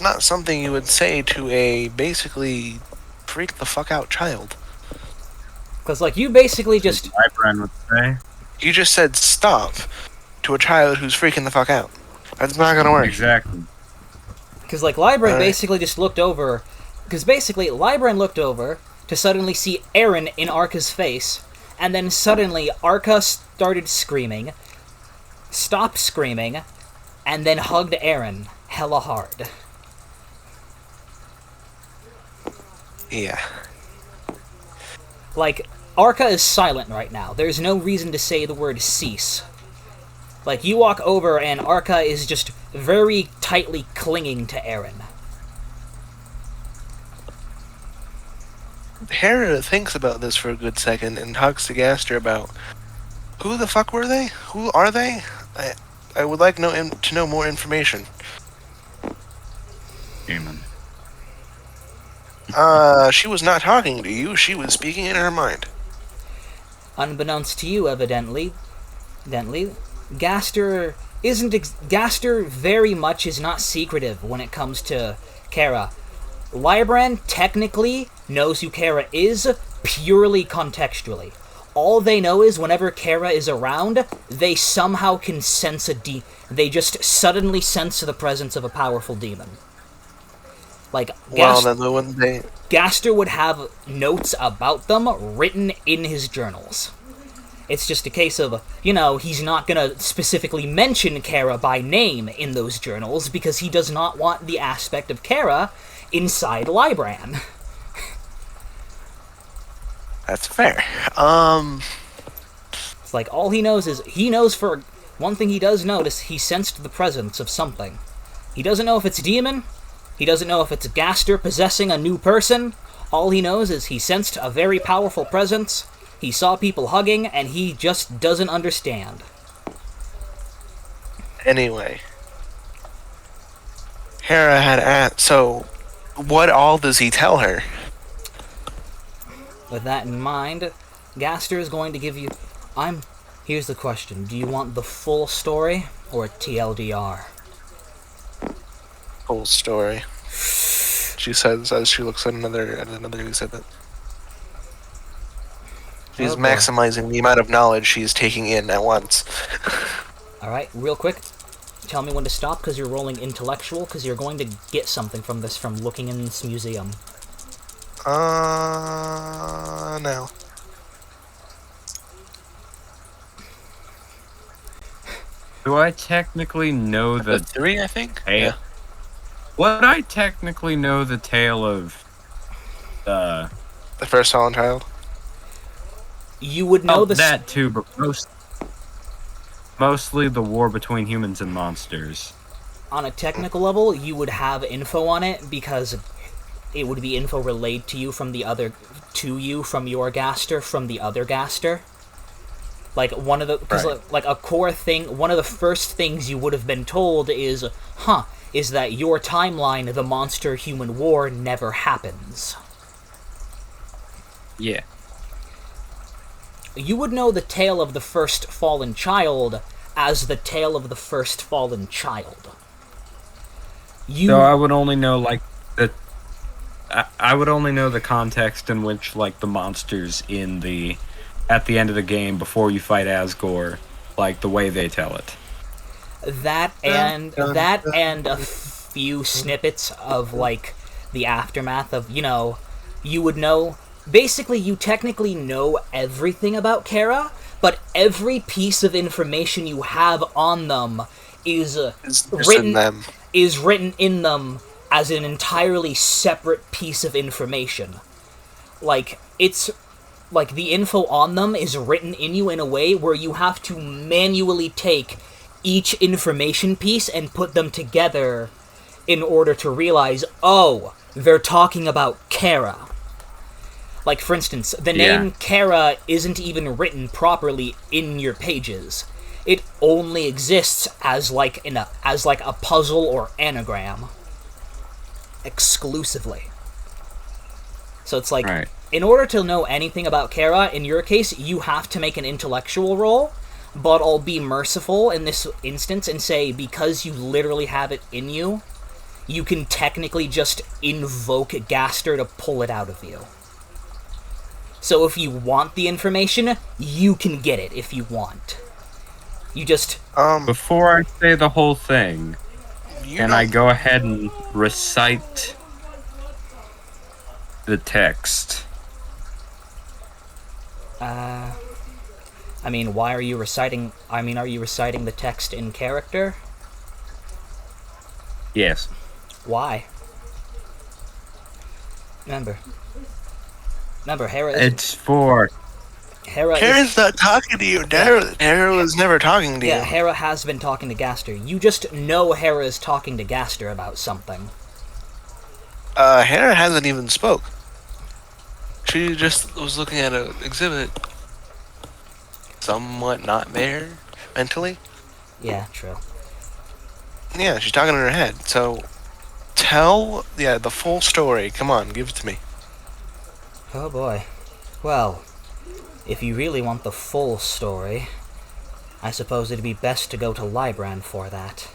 not something you would say to a basically freak the fuck out child. Because, like, you basically just... Libran would say. You just said stop to a child who's freaking the fuck out. That's not gonna work. Exactly. Because, like, Libran Alright. basically just looked over... Because basically, Libran looked over to suddenly see Aaron in Arca's face, and then suddenly Arca started screaming, stopped screaming, and then hugged Aaron hella hard. Yeah. Like, Arca is silent right now. There's no reason to say the word cease. Like, you walk over and Arca is just very tightly clinging to Aaron. Hera thinks about this for a good second and talks to Gaster about who the fuck were they? Who are they? I would like to know more information. Human. She was not talking to you. She was speaking in her mind. Unbeknownst to you, evidently, Gaster Gaster very much is not secretive when it comes to Kara. Libran technically knows who Kara is purely contextually. All they know is whenever Kara is around, they somehow can sense they just suddenly sense the presence of a powerful demon. Like, Gaster would have notes about them written in his journals. It's just a case of, he's not gonna specifically mention Kara by name in those journals because he does not want the aspect of Kara inside Libran. That's fair. It's like, all he knows for one thing he does notice, he sensed the presence of something. He doesn't know if it's a demon, he doesn't know if it's Gaster possessing a new person. All he knows is he sensed a very powerful presence, he saw people hugging, and he just doesn't understand. Anyway. Hera had asked, so what all does he tell her? With that in mind, Gaster is going to give you... Here's the question. Do you want the full story, or TLDR? Full story. She says as she looks at another exhibit. She's Okay. maximizing the amount of knowledge she is taking in at once. Alright, real quick. Tell me when to stop, because you're rolling intellectual, because you're going to get something from this from looking in this museum. No. Do I technically know the 3, I think? tale? Yeah. Would I technically know the tale of The first Fallen Child? You would know that too, but mostly the war between humans and monsters. On a technical level, you would have info on it, because it would be info relayed to you from from your Gaster, from the other Gaster. Like, one of the... Because, like, a core thing... One of the first things you would have been told is that your timeline, the monster-human war, never happens. Yeah. You would know the tale of the first fallen child as the tale of the first fallen child. So I would only know, like, I would only know the context in which, like, the monsters at the end of the game before you fight Asgore, like, the way they tell it. That and a few snippets of, like, the aftermath of, you would know... Basically, you technically know everything about Kara, but every piece of information you have on them is written in them as an entirely separate piece of information. Like, it's... Like, the info on them is written in you in a way where you have to manually take each information piece and put them together in order to realize, oh, they're talking about Kara. Like, for instance, the name Kara isn't even written properly in your pages. It only exists as like a puzzle or anagram. Exclusively. So it's like, in order to know anything about Kara, in your case, you have to make an intellectual roll, but I'll be merciful in this instance and say, because you literally have it in you, you can technically just invoke Gaster to pull it out of you. So if you want the information, you can get it if you want. You just... Before I say the whole thing, can I don't- go ahead and recite the text? I mean, why are you reciting... I mean, are you reciting the text in character? Yes. Why? Remember, Hera is... It's for... Hera is... Hera's not talking to you. Hera was never talking to Yeah, you. Hera has been talking to Gaster. You just know Hera is talking to Gaster about something. Hera hasn't even spoke. She just was looking at an exhibit. Somewhat not there mentally. Yeah, true. Yeah, she's talking in her head. So, tell the full story. Come on, give it to me. Oh boy. Well, if you really want the full story, I suppose it'd be best to go to Libran for that.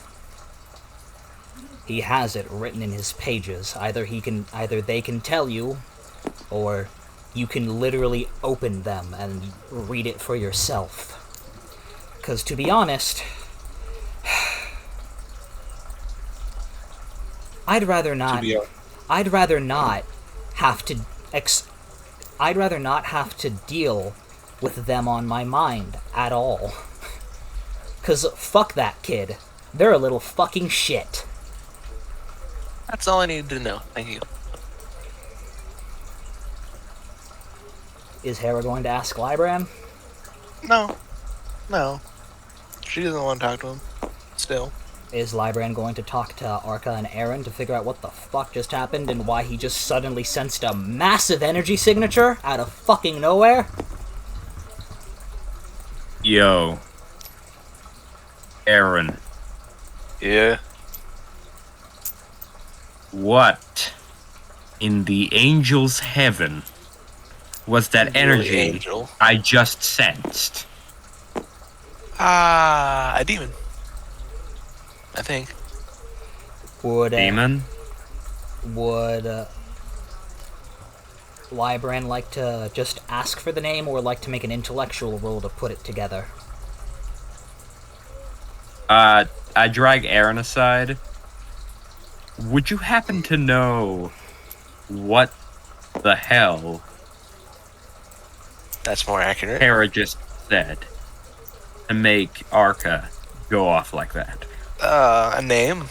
He has it written in his pages. Either they can tell you, or you can literally open them and read it for yourself. 'Cause to be honest, I'd rather not have to I'd rather not have to deal with them on my mind at all. 'Cause fuck that kid. They're a little fucking shit. That's all I needed to know. Thank you. Is Hera going to ask Libran? No. She doesn't want to talk to him. Still. Is Libran going to talk to Arca and Eren to figure out what the fuck just happened and why he just suddenly sensed a massive energy signature out of fucking nowhere? Yo. Eren. Yeah. What in the angel's heaven was that energy Angel. I just sensed? A demon. I think. Would Demon? Libran like to just ask for the name or like to make an intellectual roll to put it together? I drag Eren aside. Would you happen to know what the hell That's more accurate. Hera just said to make Arca go off like that? A name.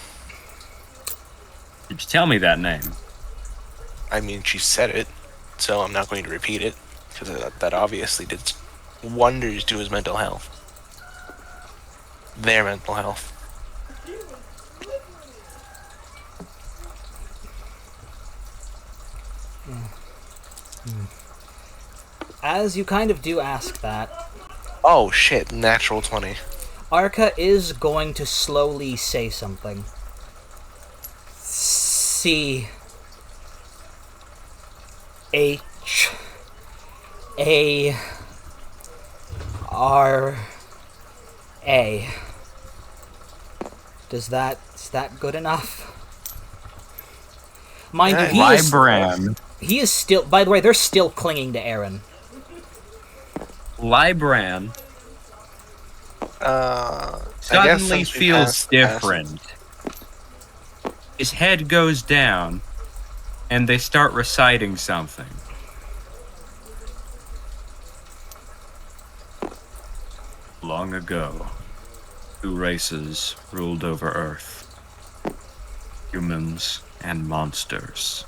Did you tell me that name? I mean, she said it, so I'm not going to repeat it, because that obviously did wonders to his mental health. Their mental health. As you kind of do ask that, Oh shit, natural 20. Arca is going to slowly say something. C-H-A-R-A. Is that good enough? Mind you, Libran. he is still, by the way, they're still clinging to Eren. Libran I guess suddenly since we feels passed- different. His head goes down, and they start reciting something. Long ago, two races ruled over Earth. Humans and monsters.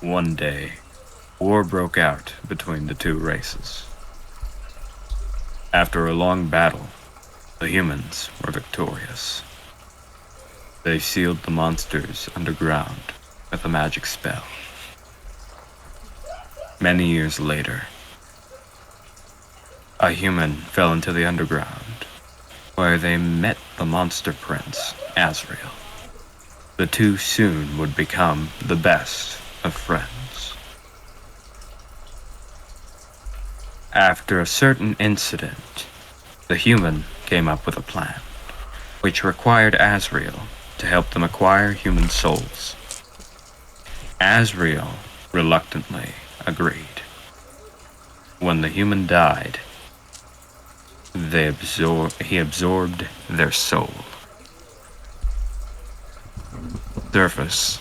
One day, war broke out between the two races. After a long battle, the humans were victorious. They sealed the monsters underground with a magic spell. Many years later, a human fell into the underground, where they met the monster prince, Azrael. The two soon would become the best of friends. After a certain incident, the human came up with a plan, which required Azrael to help them acquire human souls. Azrael reluctantly agreed. When the human died, He absorbed their soul. Surface.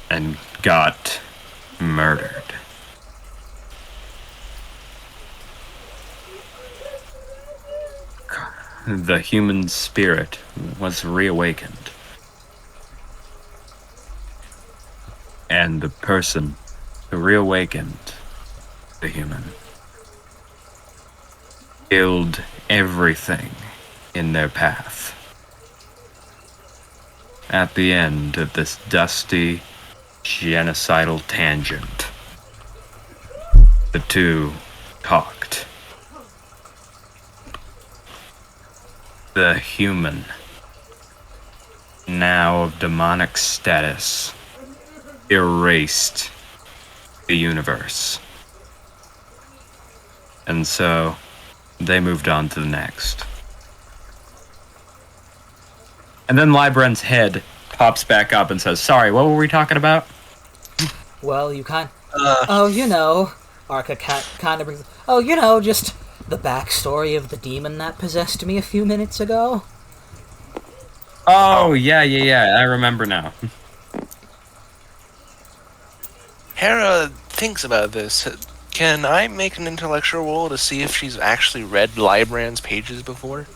And got murdered. The human spirit was reawakened. And the person who reawakened the human killed everything in their path. At the end of this dusty, genocidal tangent, the two talked. The human, now of demonic status, erased the universe. And so, they moved on to the next. And then Libren's head pops back up and says, "Sorry, what were we talking about?" Well, you kind... Oh, you know... Arca kind of brings... Oh, you know, just the backstory of the demon that possessed me a few minutes ago. Oh, yeah, I remember now. Hera thinks about this. Can I make an intellectual roll to see if she's actually read Librand's pages before?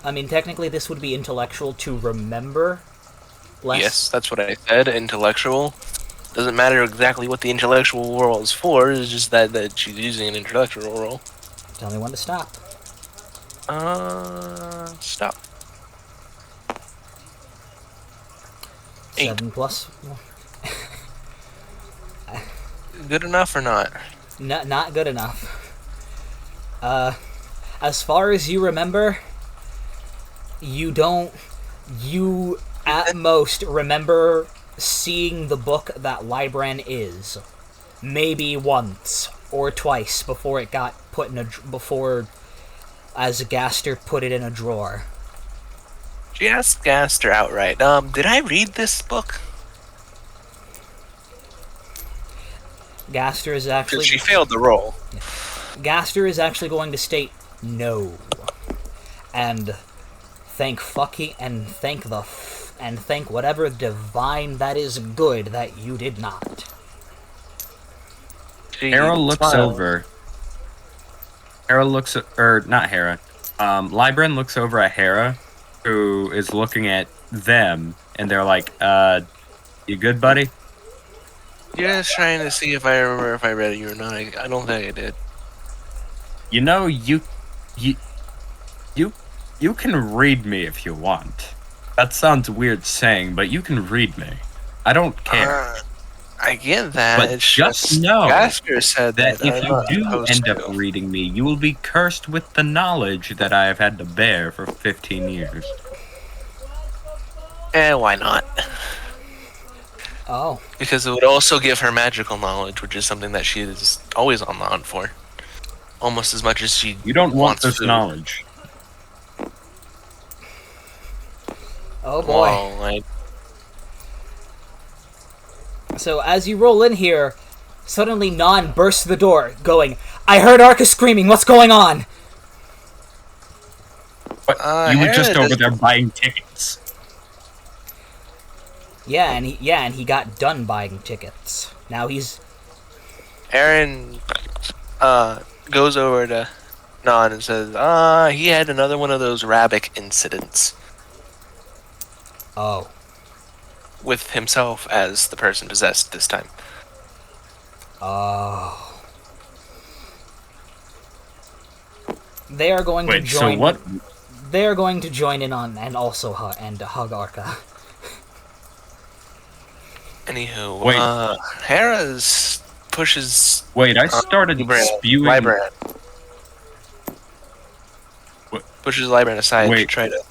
I mean, technically this would be intellectual to remember. Yes, that's what I said, intellectual. Doesn't matter exactly what the intellectual roll is for, it's just that she's using an intellectual roll. Tell me when to stop. Stop. 7 plus... Good enough or not? Not good enough. As far as you remember, you at most remember seeing the book that Librand is. Maybe once or twice before it got put in as Gaster put it in a drawer. She asked Gaster outright, did I read this book? Gaster is actually... She failed the roll. Gaster is actually going to state no. And thank whatever divine that is good that you did not. Hera looks over. Librand looks over at Hera, who is looking at them, and they're like, you good, buddy? Just trying to see if I remember if I read it or not. I don't think I did. You know, you can read me if you want. That sounds weird saying, but you can read me. I don't care. I get that. But it's just know Gasker said that if you do supposed end to. up reading me, you will be cursed with the knowledge that I have had to bear for 15 years. Why not? Oh. Because it would also give her magical knowledge, which is something that she is always on the hunt for. Almost as much as she You don't want wants this food. knowledge. Oh boy. Well, So as you roll in here, suddenly Non bursts the door, going, "I heard Arca screaming, what's going on?" But you were just over there buying tickets. Yeah, and he got done buying tickets. Now he's... Aaron goes over to Non and says, he had another one of those Rabbit incidents. Oh. With himself as the person possessed this time. Oh. They are going to Wait, join... so what? They are going to join in on and also hug Arca. Anywho, Wait. Hera's pushes... Wait, I started spewing... Librand. What? Pushes Librand aside to Wait. try to...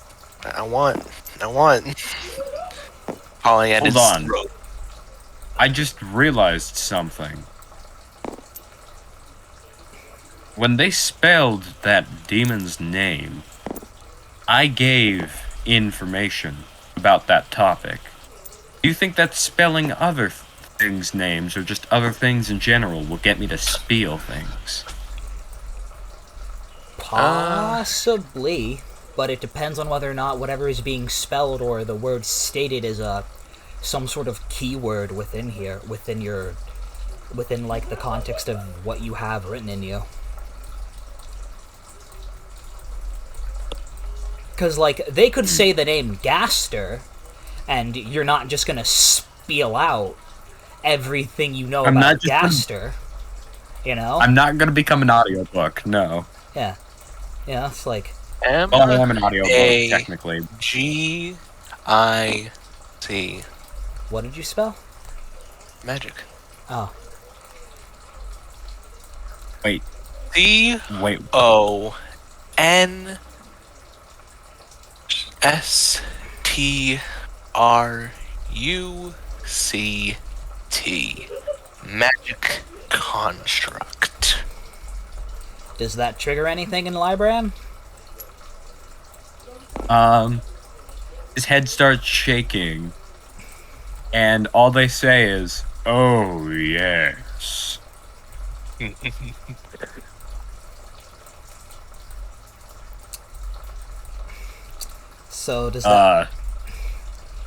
I want... Calling at Hold his on. throat. I just realized something. When they spelled that demon's name, I gave information about that topic. Do you think that's spelling other things' names or just other things in general will get me to spiel things. Possibly, but it depends on whether or not whatever is being spelled or the word stated is some sort of keyword within here, within like the context of what you have written in you. Because like they could say the name Gaster, and you're not just gonna spiel out everything you know about Gaster. You know? I'm not gonna become an audiobook, no. Yeah. Yeah, it's like... Well, I am an audiobook, technically. G-I-C. What did you spell? Magic. Oh. Wait. C-O-N-S-T-R-U-C-T. Magic construct. Does that trigger anything in Libran? His head starts shaking, and all they say is, "Oh, yes." So does that...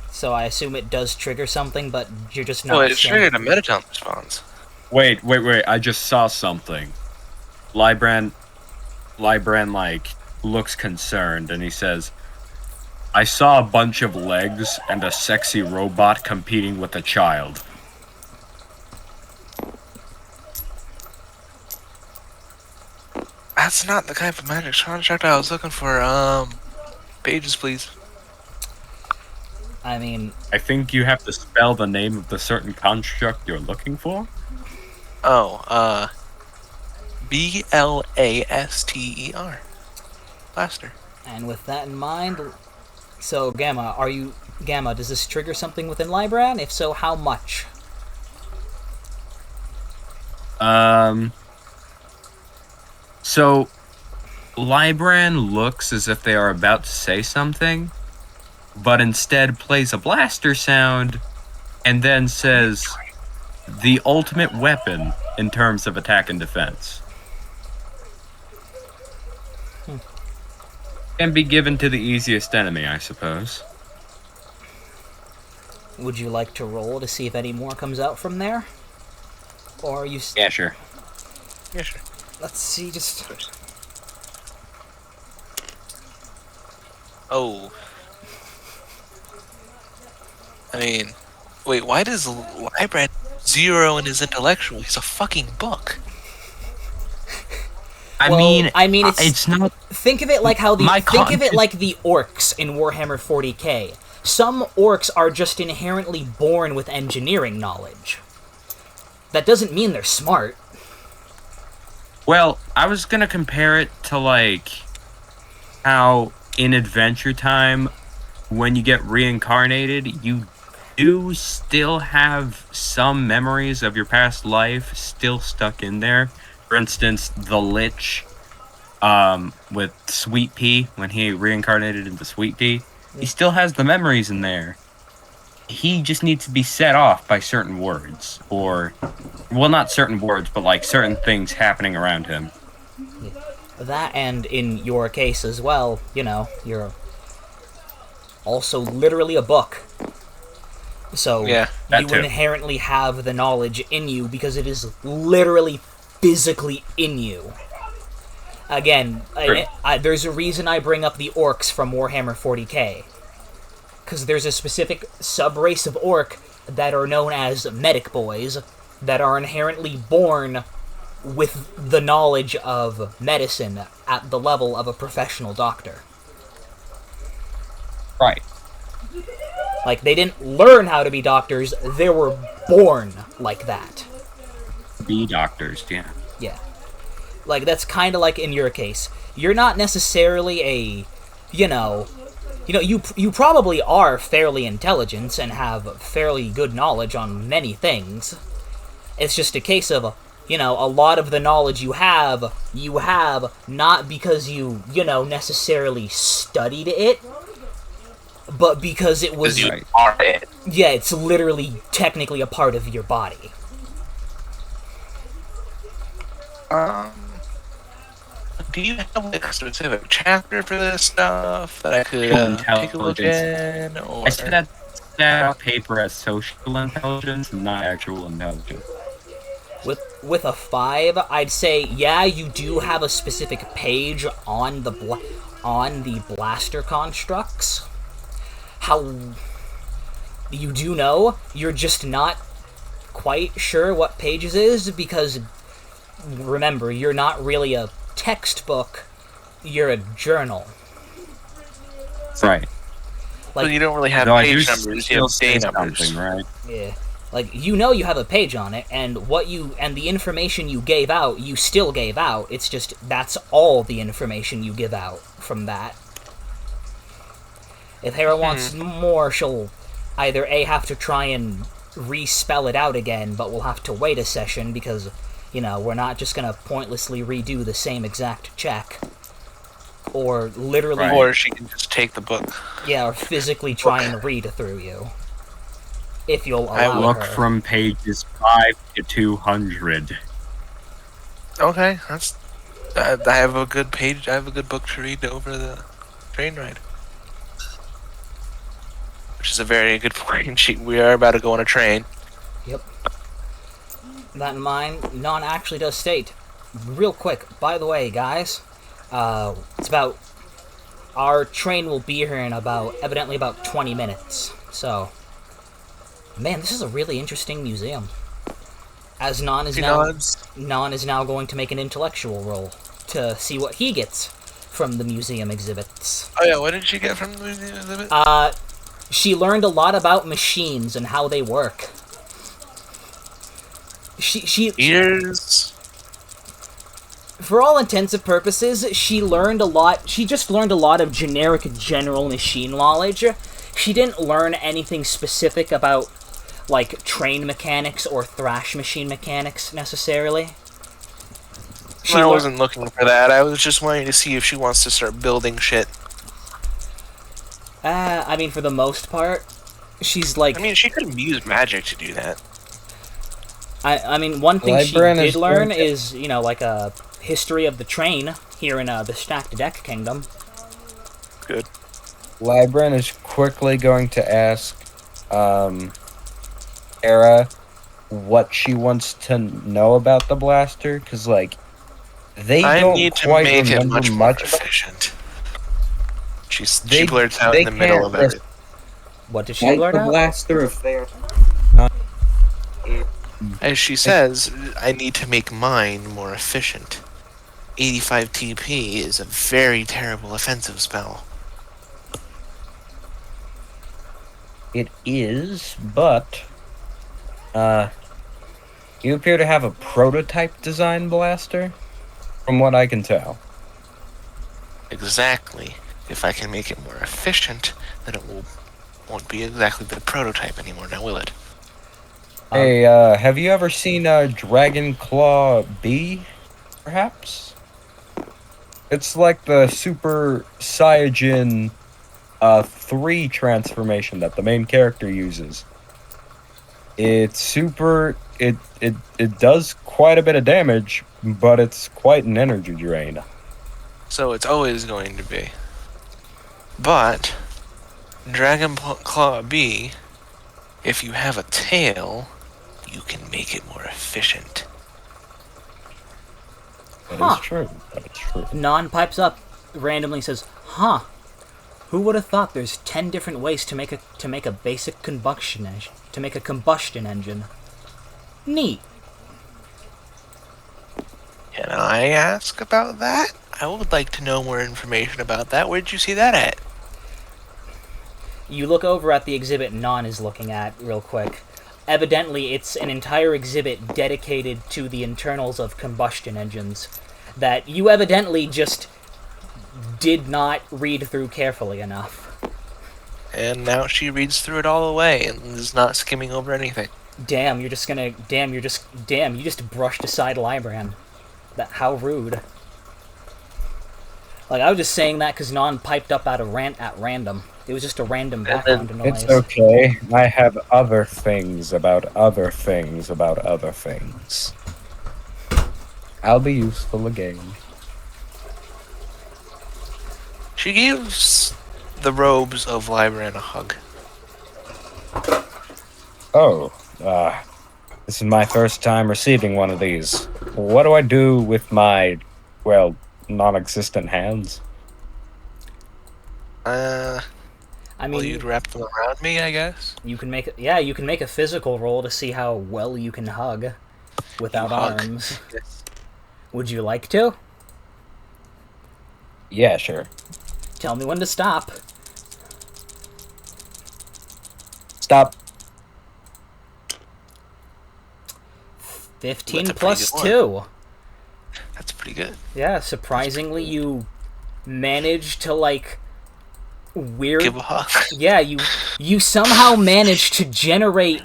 So I assume it does trigger something, but you're just not... Well, it triggered a Metatron response. Wait, I just saw something. Libran, like, looks concerned, and he says, "I saw a bunch of legs and a sexy robot competing with a child." That's not the kind of magic construct I was looking for. Pages, please. I mean... I think you have to spell the name of the certain construct you're looking for? Oh, B-L-A-S-T-E-R. Blaster. And with that in mind... So, Gamma, does this trigger something within Libran? If so, how much? So, Libran looks as if they are about to say something, but instead plays a blaster sound, and then says, "The ultimate weapon in terms of attack and defense. Can be given to the easiest enemy, I suppose." Would you like to roll to see if any more comes out from there? Or are you... Yeah, sure. Yeah, sure. Let's see, just... Oh. I mean, wait, why does Libran 0 in his intellectual? He's a fucking book. I mean, it's not... Think of it like how think of it like the orcs in Warhammer 40k. Some orcs are just inherently born with engineering knowledge. That doesn't mean they're smart. Well, I was gonna compare it to, like, how in Adventure Time, when you get reincarnated, you do still have some memories of your past life still stuck in there. For instance, the Lich, with Sweet Pea, when he reincarnated into Sweet Pea, he still has the memories in there. He just needs to be set off by certain words, or, well, not certain words, but like certain things happening around him. That, and in your case as well, you know, you're also literally a book. So yeah, you inherently have the knowledge in you because it is literally physically in you. Again, there's a reason I bring up the orcs from Warhammer 40k. Because there's a specific sub-race of orc that are known as medic boys that are inherently born with the knowledge of medicine at the level of a professional doctor. Right. Like, they didn't learn how to be doctors, they were born like that. Be doctors, yeah. Yeah. Like, that's kind of like in your case. You're not necessarily a, you probably are fairly intelligent and have fairly good knowledge on many things. It's just a case of, a lot of the knowledge you have not because you necessarily studied it, but because it was... Because you are it. Yeah, it's literally, technically a part of your body. Do you have like a specific chapter for this stuff that I could take a look in? Or... I said that paper as social intelligence, not actual intelligence. With a 5, I'd say, yeah, you do have a specific page on the blaster constructs. How you do know, you're just not quite sure what pages is, because remember, you're not really a textbook, you're a journal. Right. Like, so you don't really have page numbers, you have day numbers. Right? Yeah. Like, you know you have a page on it, and the information you gave out, you still gave out. It's just, that's all the information you give out from that. If Hera wants more, she'll either A, have to try and re-spell it out again, but we'll have to wait a session, because, you know, we're not just gonna pointlessly redo the same exact check. Or literally... Right. Or she can just take the book. Yeah, or physically try and read through you. If you'll allow her. I look from pages 5 to 200. Okay, that's... I have a good page, I have a good book to read over the train ride. Which is a very good point. We are about to go on a train. Yep. That in mind, Non actually does state, real quick, by the way, guys, it's about... Our train will be here in evidently about 20 minutes, so... Man, this is a really interesting museum. As Non is now going to make an intellectual roll to see what he gets from the museum exhibits. Oh yeah, what did she get from the museum exhibit? She learned a lot about machines and how they work. She for all intents and purposes, she learned a lot. She just learned a lot of generic general machine knowledge. She didn't learn anything specific about, train mechanics or thrash machine mechanics, necessarily. I wasn't looking for that. I was just wanting to see if she wants to start building shit. I mean, for the most part, she's like... I mean, she could use magic to do that. I mean, one thing she did learn is, a history of the train here in the Stacked Deck Kingdom. Good. Libran is quickly going to ask Hera what she wants to know about the blaster, because, they don't quite remember much efficient. She blurts out in the middle of everything. What did she blurt out? The blaster if they are not... As she says, I need to make mine more efficient. 85 TP is a very terrible offensive spell. It is, but you appear to have a prototype design blaster, from what I can tell. Exactly. If I can make it more efficient, then it won't be exactly the prototype anymore, now will it? Hey, have you ever seen Dragon Claw B, perhaps? It's like the Super Saiyajin 3 transformation that the main character uses. It's super... It does quite a bit of damage, but it's quite an energy drain. So it's always going to be. But Dragon Claw B, if you have a tail, you can make it more efficient. That is true. That is true. Non pipes up, randomly says, "Huh? Who would have thought there's 10 different ways to make a basic combustion engine? Neat." Can I ask about that? I would like to know more information about that. Where'd you see that at? You look over at the exhibit Non is looking at real quick. Evidently, it's an entire exhibit dedicated to the internals of combustion engines that you evidently just did not read through carefully enough. And now she reads through it all the way and is not skimming over anything. You just brushed aside Libran. How rude. I was just saying that because Non piped up at random. It was just a random background noise. It's okay. I have other things about other things about other things. I'll be useful again. She gives the robes of Libran a hug. Oh, this is my first time receiving one of these. What do I do with my, well, non-existent hands? I mean, Well, you'd wrap them around me, I guess. you can make a physical roll to see how well you can hug without arms. Yes. Would you like to? Yeah, sure. Tell me when to stop. Stop. 15 That's a plus pretty 2. That's pretty good. Yeah, surprisingly, you managed to, like, weird... Give a hug. Yeah, you somehow managed to generate...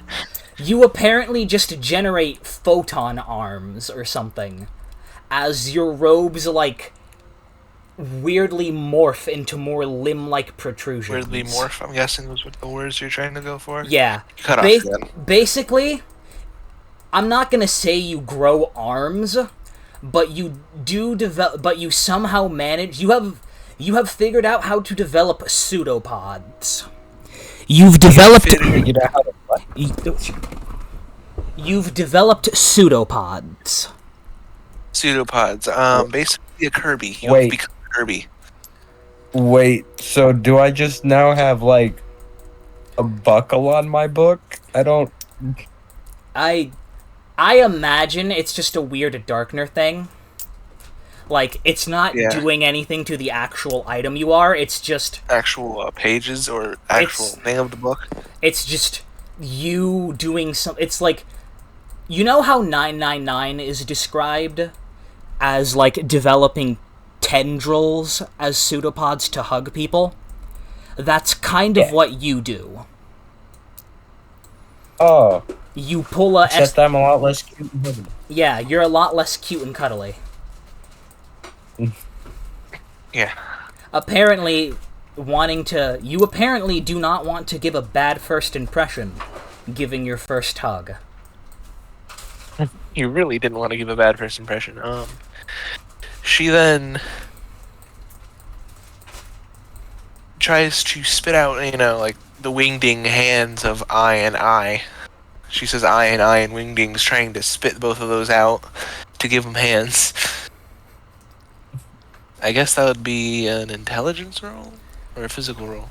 You apparently just generate photon arms or something. As your robes, like, weirdly morph into more limb-like protrusions. Weirdly morph, I'm guessing was what the words you're trying to go for? Yeah. Cut off again. Basically, I'm not gonna say you grow arms, but you do develop. But you somehow manage. You have figured out how to develop pseudopods. You've developed. Figured out how to what? You've developed pseudopods. Pseudopods. Basically a Kirby. You Wait. become a Kirby. Wait, so do I just now have, like, a buckle on my book? I don't... I imagine it's just a weird Darkner thing. Like, it's not doing anything to the actual item you are, it's just... Actual pages or actual name of the book? It's just you doing some... It's like... You know how 999 is described as, like, developing tendrils as pseudopods to hug people? That's kind of what you do. Oh. You pull a... Except I'm a lot less cute and huggable. Yeah, you're a lot less cute and cuddly. Yeah. Apparently, you apparently do not want to give a bad first impression, giving your first hug. You really didn't want to give a bad first impression. She then tries to spit out, like the wingding hands of I and I. She says I and wingdings, trying to spit both of those out to give them hands. I guess that would be an intelligence roll or a physical roll.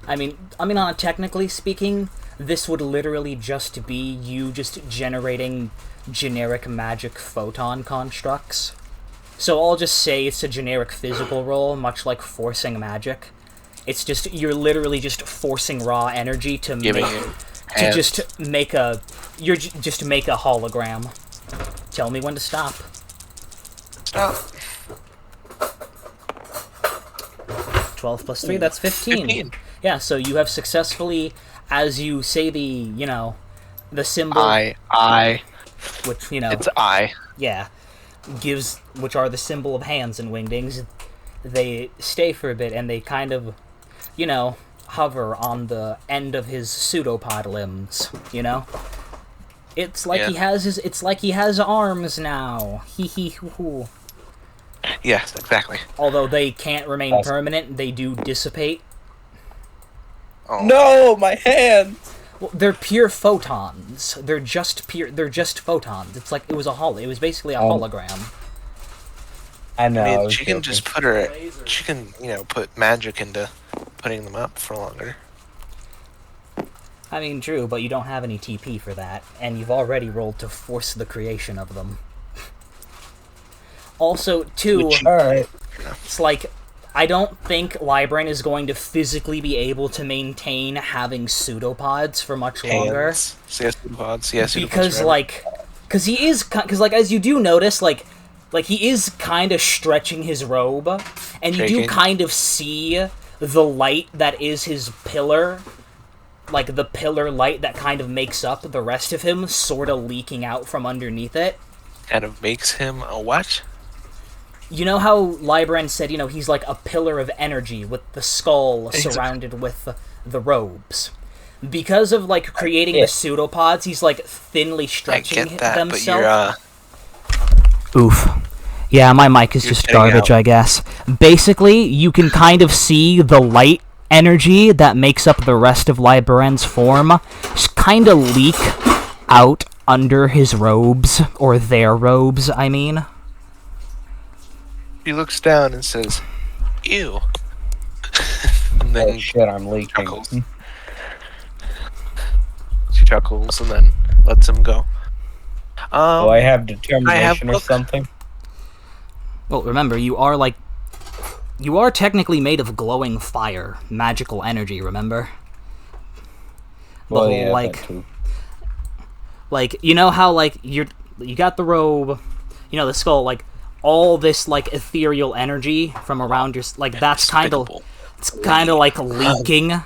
I mean, technically speaking, this would literally just be you just generating generic magic photon constructs. So I'll just say it's a generic physical roll, much like forcing magic. It's just, you're literally just forcing raw energy to make a hologram. Tell me when to stop. Stop. 12 plus 3, that's 15. Yeah, so you have successfully, as you say the symbol... I. Which, It's I. Yeah. Which are the symbol of hands and wingdings. They stay for a bit, and they kind of, hover on the end of his pseudopod limbs, It's like he has arms now. Hee hee hoo hoo. Yes, exactly. Although they can't remain permanent, they do dissipate. Oh. No, my hands! Well, they're pure photons. They're just photons. It's like it was basically a hologram. I know. I mean, she can just put magic into putting them up for longer. I mean, true, but you don't have any TP for that, and you've already rolled to force the creation of them. Also, too, Alright. it's like, I don't think Libran is going to physically be able to maintain having pseudopods for much longer. So yeah, pseudopods. Yeah, pseudopods because as you do notice, like he is kind of stretching his robe, and you do kind of see the light that is his pillar, like the pillar light that kind of makes up the rest of him, sort of leaking out from underneath it. Kind of makes him a what? You know how Libran said, he's like a pillar of energy with the skull surrounded with the robes. Because of, like, creating the pseudopods, he's, like, thinly stretching himself. Oof. Yeah, my mic is just garbage, I guess. Basically, you can kind of see the light energy that makes up the rest of Libran's form just kind of leak out under his robes, or their robes, I mean. He looks down and says, "Ew." And then shit, I'm leaking. Chuckles. She chuckles and then lets him go. Do I have determination or something? Well, remember, you are technically made of glowing fire, magical energy, remember? Well, yeah, that too. Like, you know how, like, you got the robe, the skull, like, all this, like, ethereal energy from around your, like, that's kind of, it's kind of, like, leaking.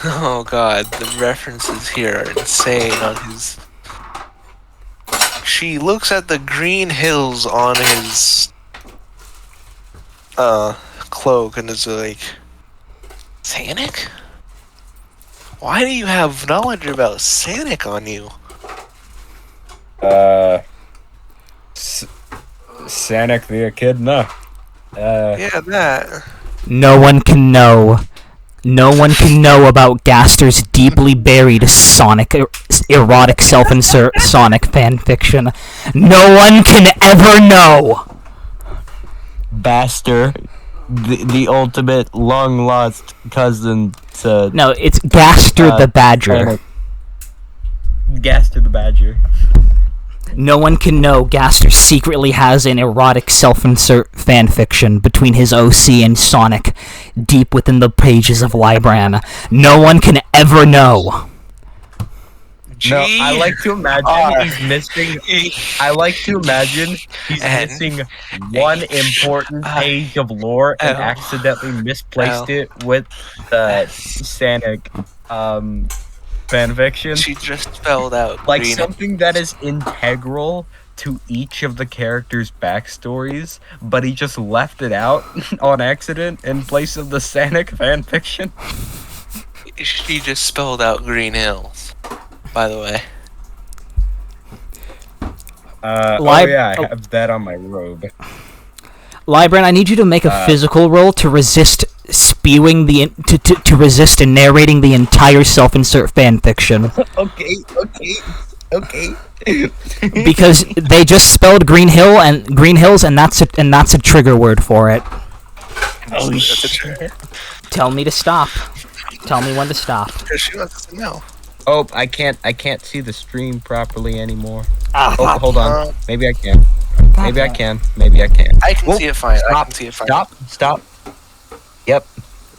Oh god, the references here are insane on his... She looks at the green hills on his cloak and is like, Sanic? Why do you have knowledge about Sanic on you? Sanic the Echidna. Yeah, that. No one can know. No one can know about Gaster's deeply buried Sonic erotic self-insert Sonic fanfiction. No one can ever know. Baster, the ultimate long-lost cousin to... No, it's Gaster the Badger. Gaster the Badger. No one can know Gaster secretly has an erotic self-insert fanfiction between his OC and Sonic deep within the pages of Libran. No one can ever know. No, I like to imagine he's missing... I like to imagine he's missing one important page of lore and accidentally misplaced it with the Sanic fanfiction. She just spelled out like green. Something that is integral to each of the characters' backstories, but he just left it out on accident in place of the Sanic fanfiction. She just spelled out Green Hills, by the way. I have that on my robe. Libran, I need you to make a physical roll to resist spewing to resist and narrating the entire self-insert fanfiction. Okay. Because they just spelled Green Hills, and that's a trigger word for it. Oh shit! Tell me to stop. Tell me when to stop. She wants to know. Oh, I can't see the stream properly anymore. Ah, hold on. Maybe I can. Maybe I can. I can see it fine. I can see it fine. Stop. Yep.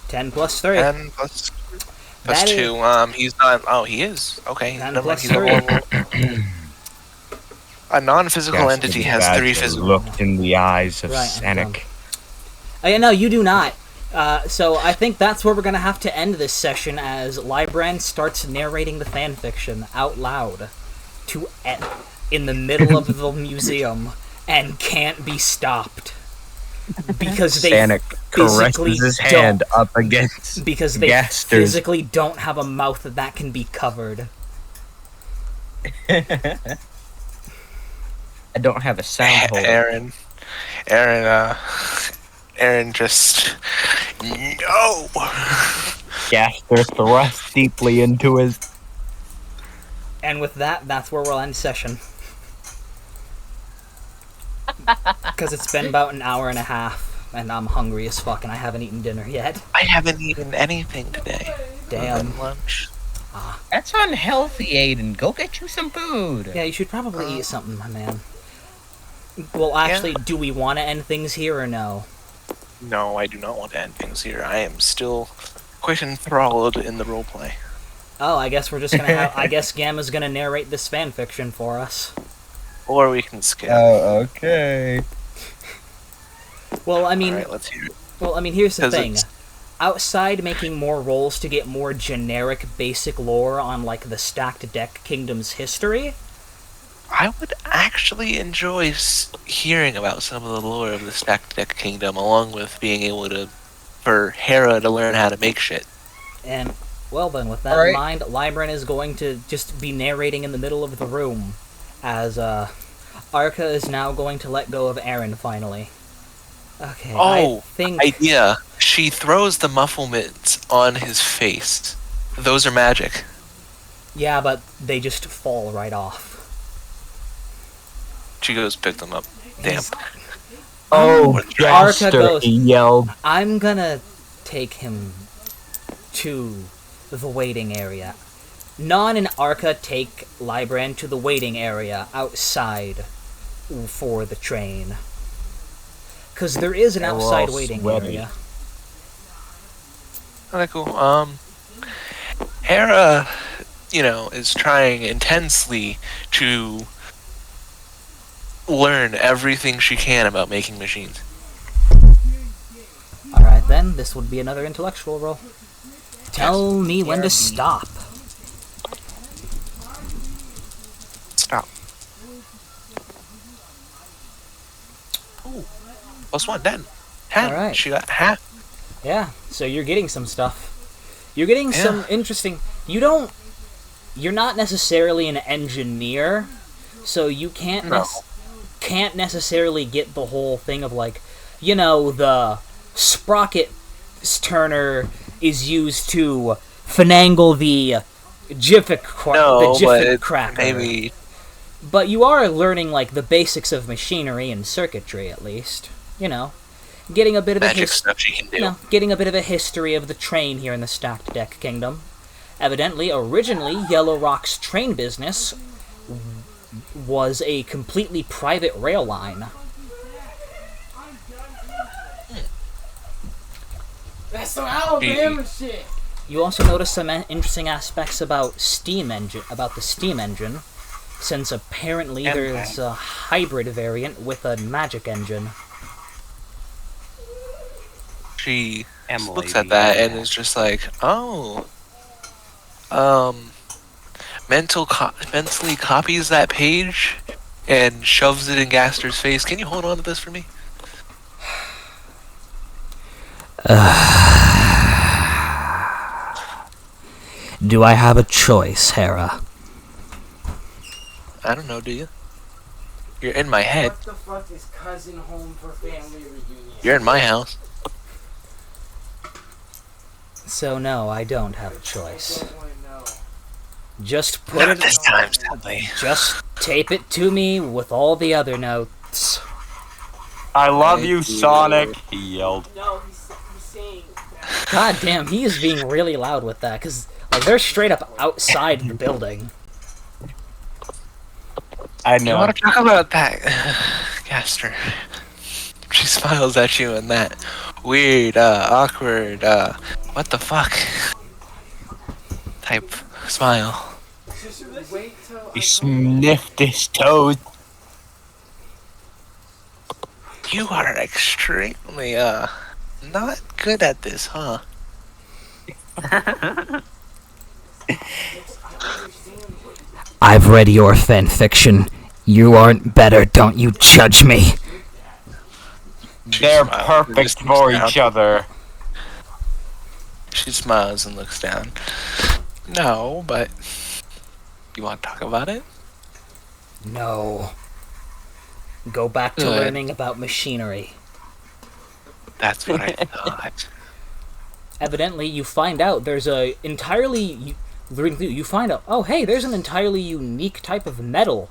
10 plus 3. 10 plus 2. He's not. Oh, he is. Okay. 10 Never plus mind. 3. A non-physical entity has 3 physical. Looked in the eyes of Right, Sanic. No, you do not. So I think that's where we're gonna have to end this session as Libran starts narrating the fanfiction out loud in the middle of the museum and can't be stopped because they Sanic caresses his hand up against because they Gaster's. physically don't have a mouth that can be covered. I don't have a sound hole. Aaron just... No! Gaster thrust deeply into his... And with that, that's where we'll end session. Because it's been about an hour and a half, and I'm hungry as fuck, and I haven't eaten dinner yet. I haven't eaten anything today. Damn. Lunch. That's unhealthy, Aiden. Go get you some food. Yeah, you should probably eat something, my man. Well, actually, do we want to end things here or no? No, I do not want to end things here. I am still quite enthralled in the roleplay. Oh, I guess we're just gonna have... I guess Gamma's gonna narrate this fanfiction for us. Or we can skip. Oh, okay. Well, I mean... Alright, let's hear it. Well, I mean, here's the thing. outside making more rolls to get more generic basic lore on like the stacked deck kingdom's history, I would actually enjoy hearing about some of the lore of the stacked deck kingdom, along with being able to, for Hera to learn how to make shit. and well then, with that in mind, Libran is going to just be narrating in the middle of the room as Arca is now going to let go of Aaron finally. Okay, I think... idea. She throws the mufflements on his face. Those are magic. Yeah, but they just fall right off. She goes pick them up. Damn. Oh, Arca goes, he yelled. I'm gonna take him to the waiting area. Non and Arca take Libran to the waiting area outside for the train. Because there is an outside waiting area. Okay, cool. Hera, is trying intensely to learn everything she can about making machines. Alright then, this would be another intellectual roll. Tell me when to stop. Stop. Ooh. +1, 10. Half. Alright. She got half. Yeah, so you're getting some stuff. You're getting some interesting... You're not necessarily an engineer, so you can't necessarily get the whole thing of, like, the sprocket turner is used to finagle the Jiffy cracker. Maybe. But you are learning, like, the basics of machinery and circuitry, at least. Getting a bit of magic stuff she can do. Getting a bit of a history of the train here in the Stacked Deck Kingdom. Evidently, originally, Yellow Rock's train business was a completely private rail line. That's some Alabama shit. You also notice some interesting aspects about the steam engine, since apparently there's a hybrid variant with a magic engine. She looks at that and is just like, mentally copies that page and shoves it in Gaster's face. Can you hold on to this for me? Do I have a choice, Hera? I don't know, do you? You're in my head. What the fuck is cousin home for family reunion? You're in my house. So no, I don't have a choice. I don't want to know. Just put Not it... this time, sadly. Just tape it to me with all the other notes. I love you, Sonic, he yelled. No, he's saying that. God damn, he is being really loud with that, because they're straight up outside the building. I know. You want to talk about that, Gaster? She smiles at you in that weird, awkward, what the fuck type smile. He sniffed his toes. You are extremely, not good at this, huh? I've read your fanfiction. You aren't better, don't you judge me. They're perfect for each other. She smiles and looks down. No, but you want to talk about it? No. Go back to learning about machinery. That's what I thought. Evidently, you find out there's a entirely... You find out, oh hey, there's an entirely unique type of metal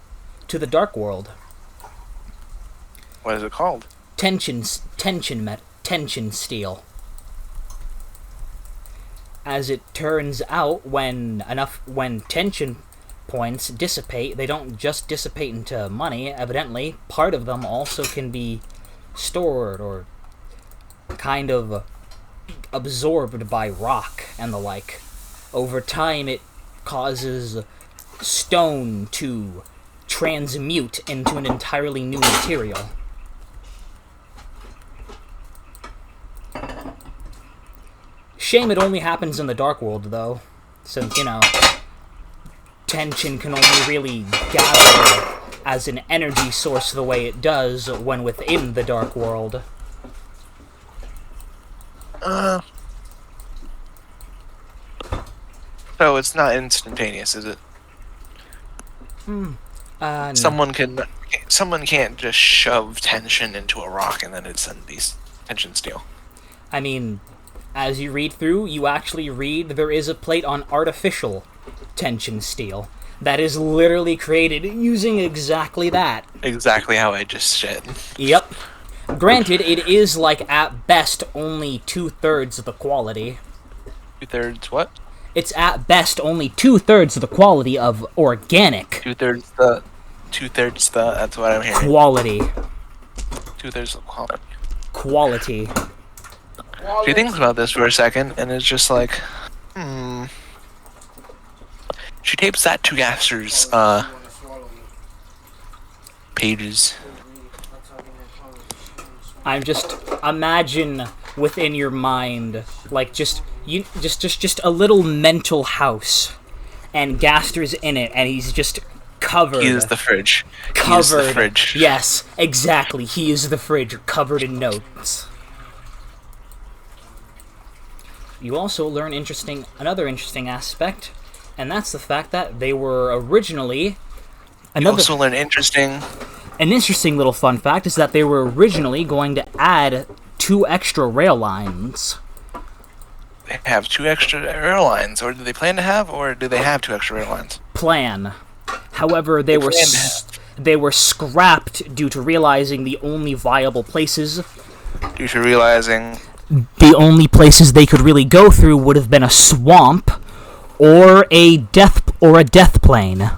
to the Dark World. What is it called? Tension steel. As it turns out, when tension points dissipate, they don't just dissipate into money. Evidently, part of them also can be stored or kind of absorbed by rock and the like. Over time, it causes stone to transmute into an entirely new material. Shame it only happens in the Dark World, though. Since, tension can only really gather as an energy source the way it does when within the Dark World. So it's not instantaneous, is it? No. Someone can't just shove tension into a rock and then it sends these tension steel. I mean, as you read through, you actually read there is a plate on artificial tension steel that is literally created using exactly that. Exactly how I just said. Yep. Granted, it is, at best, only 2/3 of the quality. 2/3 what? It's at best only 2/3 of the quality of organic. 2/3 that's what I'm hearing. Quality. 2/3 the quality. Quality. She thinks about this for a second and it's just like, She tapes that to Gaster's, pages. I'm just imagine within your mind, just a little mental house, and Gaster's in it, and he's just covered. He is the fridge. Covered. He is the fridge. Yes, exactly. He is the fridge, covered in notes. You also learn another interesting aspect, and that's the fact that they were originally. You also learn An interesting little fun fact is that they were originally going to add 2 extra rail lines. They have 2 extra rail lines, or do they plan to have, or do they have 2 extra rail lines? Plan. However, they were scrapped due to realizing the only viable places. Due to realizing The only places they could really go through would have been a swamp, or a death plane.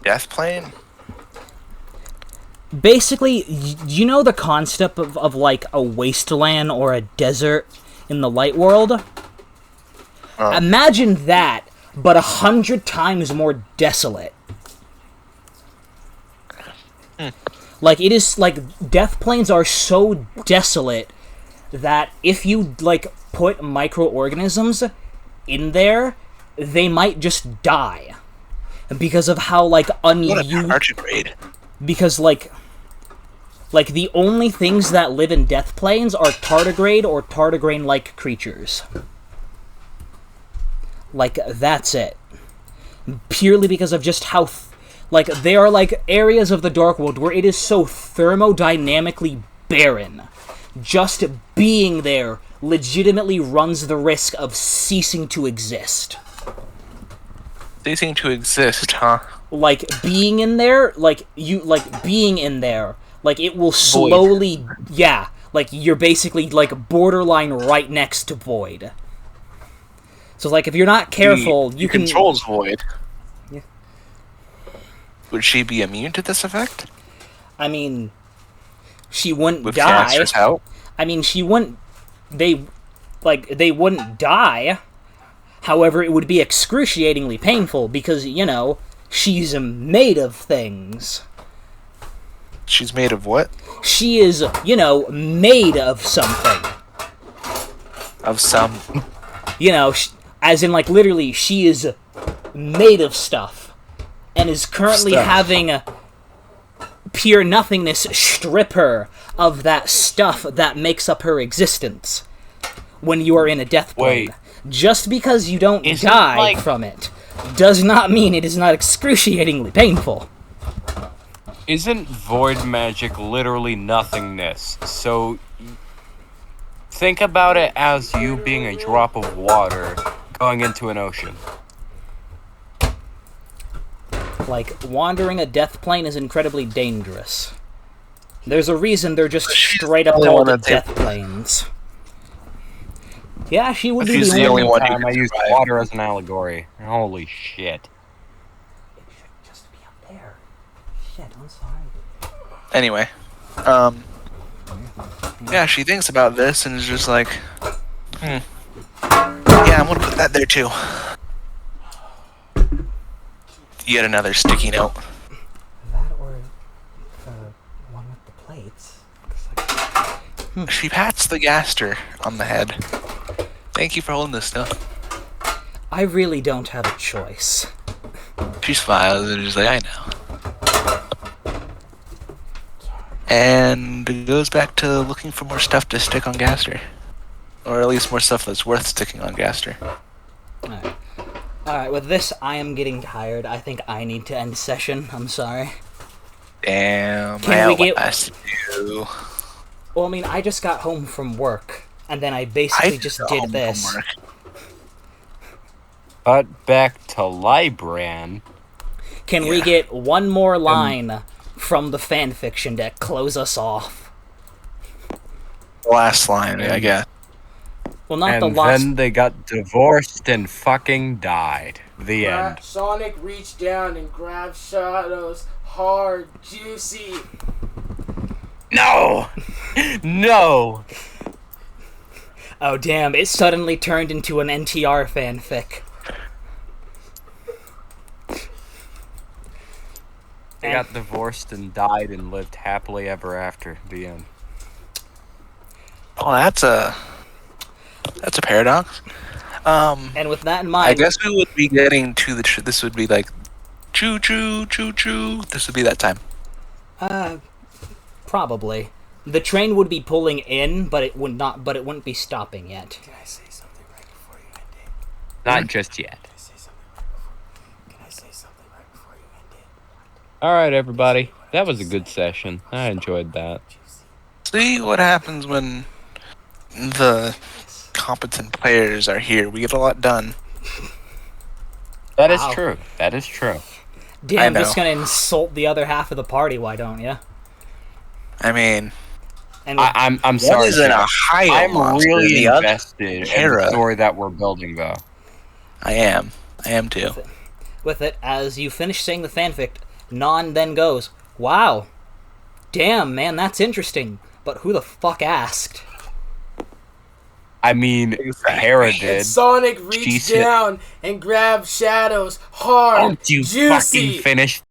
Death plane? Basically, you know the concept of a wasteland or a desert in the light world? Imagine that, but 100 times more desolate. It is, death planes are so desolate that if you, put microorganisms in there, they might just die. Because of how, What a tardigrade. Because, the only things that live in death planes are tardigrade or tardigrade-like creatures. That's it. Purely because of just how, they are, areas of the Dark World where it is so thermodynamically barren. Just being there legitimately runs the risk of ceasing to exist. Ceasing to exist, huh? Being in there, being in there, it will slowly, void. Yeah, you're basically, borderline right next to void. So, if you're not careful, you can... controls void. Yeah. Would she be immune to this effect? I mean, she wouldn't With die. Gaster's help? I mean, she wouldn't... They wouldn't die. However, it would be excruciatingly painful because, she's made of things. She's made of what? She is, made of something. Of some... as in, literally, she is made of stuff. And is currently having pure nothingness strip her of that stuff that makes up her existence when you are in a death plane. Just because you don't die from it does not mean it is not excruciatingly painful. Isn't void magic literally nothingness? So think about it as you being a drop of water going into an ocean. Wandering a death plane is incredibly dangerous. There's a reason they're just straight up called death planes. Yeah, she would be the only one time I used water as an allegory. Holy shit. It should just be up there. Shit, I'm sorry. Anyway, yeah, she thinks about this and is just like, yeah, I'm gonna put that there too. Yet another sticky note. That or the one with the plates. She pats the Gaster on the head. Thank you for holding this stuff. I really don't have a choice. She smiles and is like, I know. And goes back to looking for more stuff to stick on Gaster. Or at least more stuff that's worth sticking on Gaster. Alright, with this, I am getting tired. I think I need to end session. I'm sorry. Damn, Can we get... you. Well, I mean, I just got home from work, and then I basically just did this. But back to Libran. Can we get one more line from the fanfiction to close us off? Last line, I guess. Well, not the And last... then they got divorced and fucking died. The end. Sonic reached down and grabbed Shadow's hard, juicy. No! No! Oh, damn, it suddenly turned into an NTR fanfic. They got divorced and died and lived happily ever after. The end. Oh, that's a paradox. And with that in mind... I guess we would be getting to the... This would be like... Choo choo, choo choo. This would be that time. Probably. The train would be pulling in, but it would not. But it wouldn't be stopping yet. Can I say something right before you end it? Not just yet. Can I say something right before you end it? Alright, everybody. That was a good session. I enjoyed that. See what happens when the competent players are here. We get a lot done. That is Wow. true. That is true. Damn, I just know. gonna insult the other half of the party. Why don't you? I mean, And with, I'm sorry. one is in a high I'm really the other. invested in the Hera. story that we're building, though. I am too. with it, as you finish saying the fanfic, Non then goes, "Wow, damn, man, that's interesting. But who the fuck asked?" I mean, Hera did. And Sonic reached said- down and grabbed Shadow's hard, Don't you juicy. fucking finish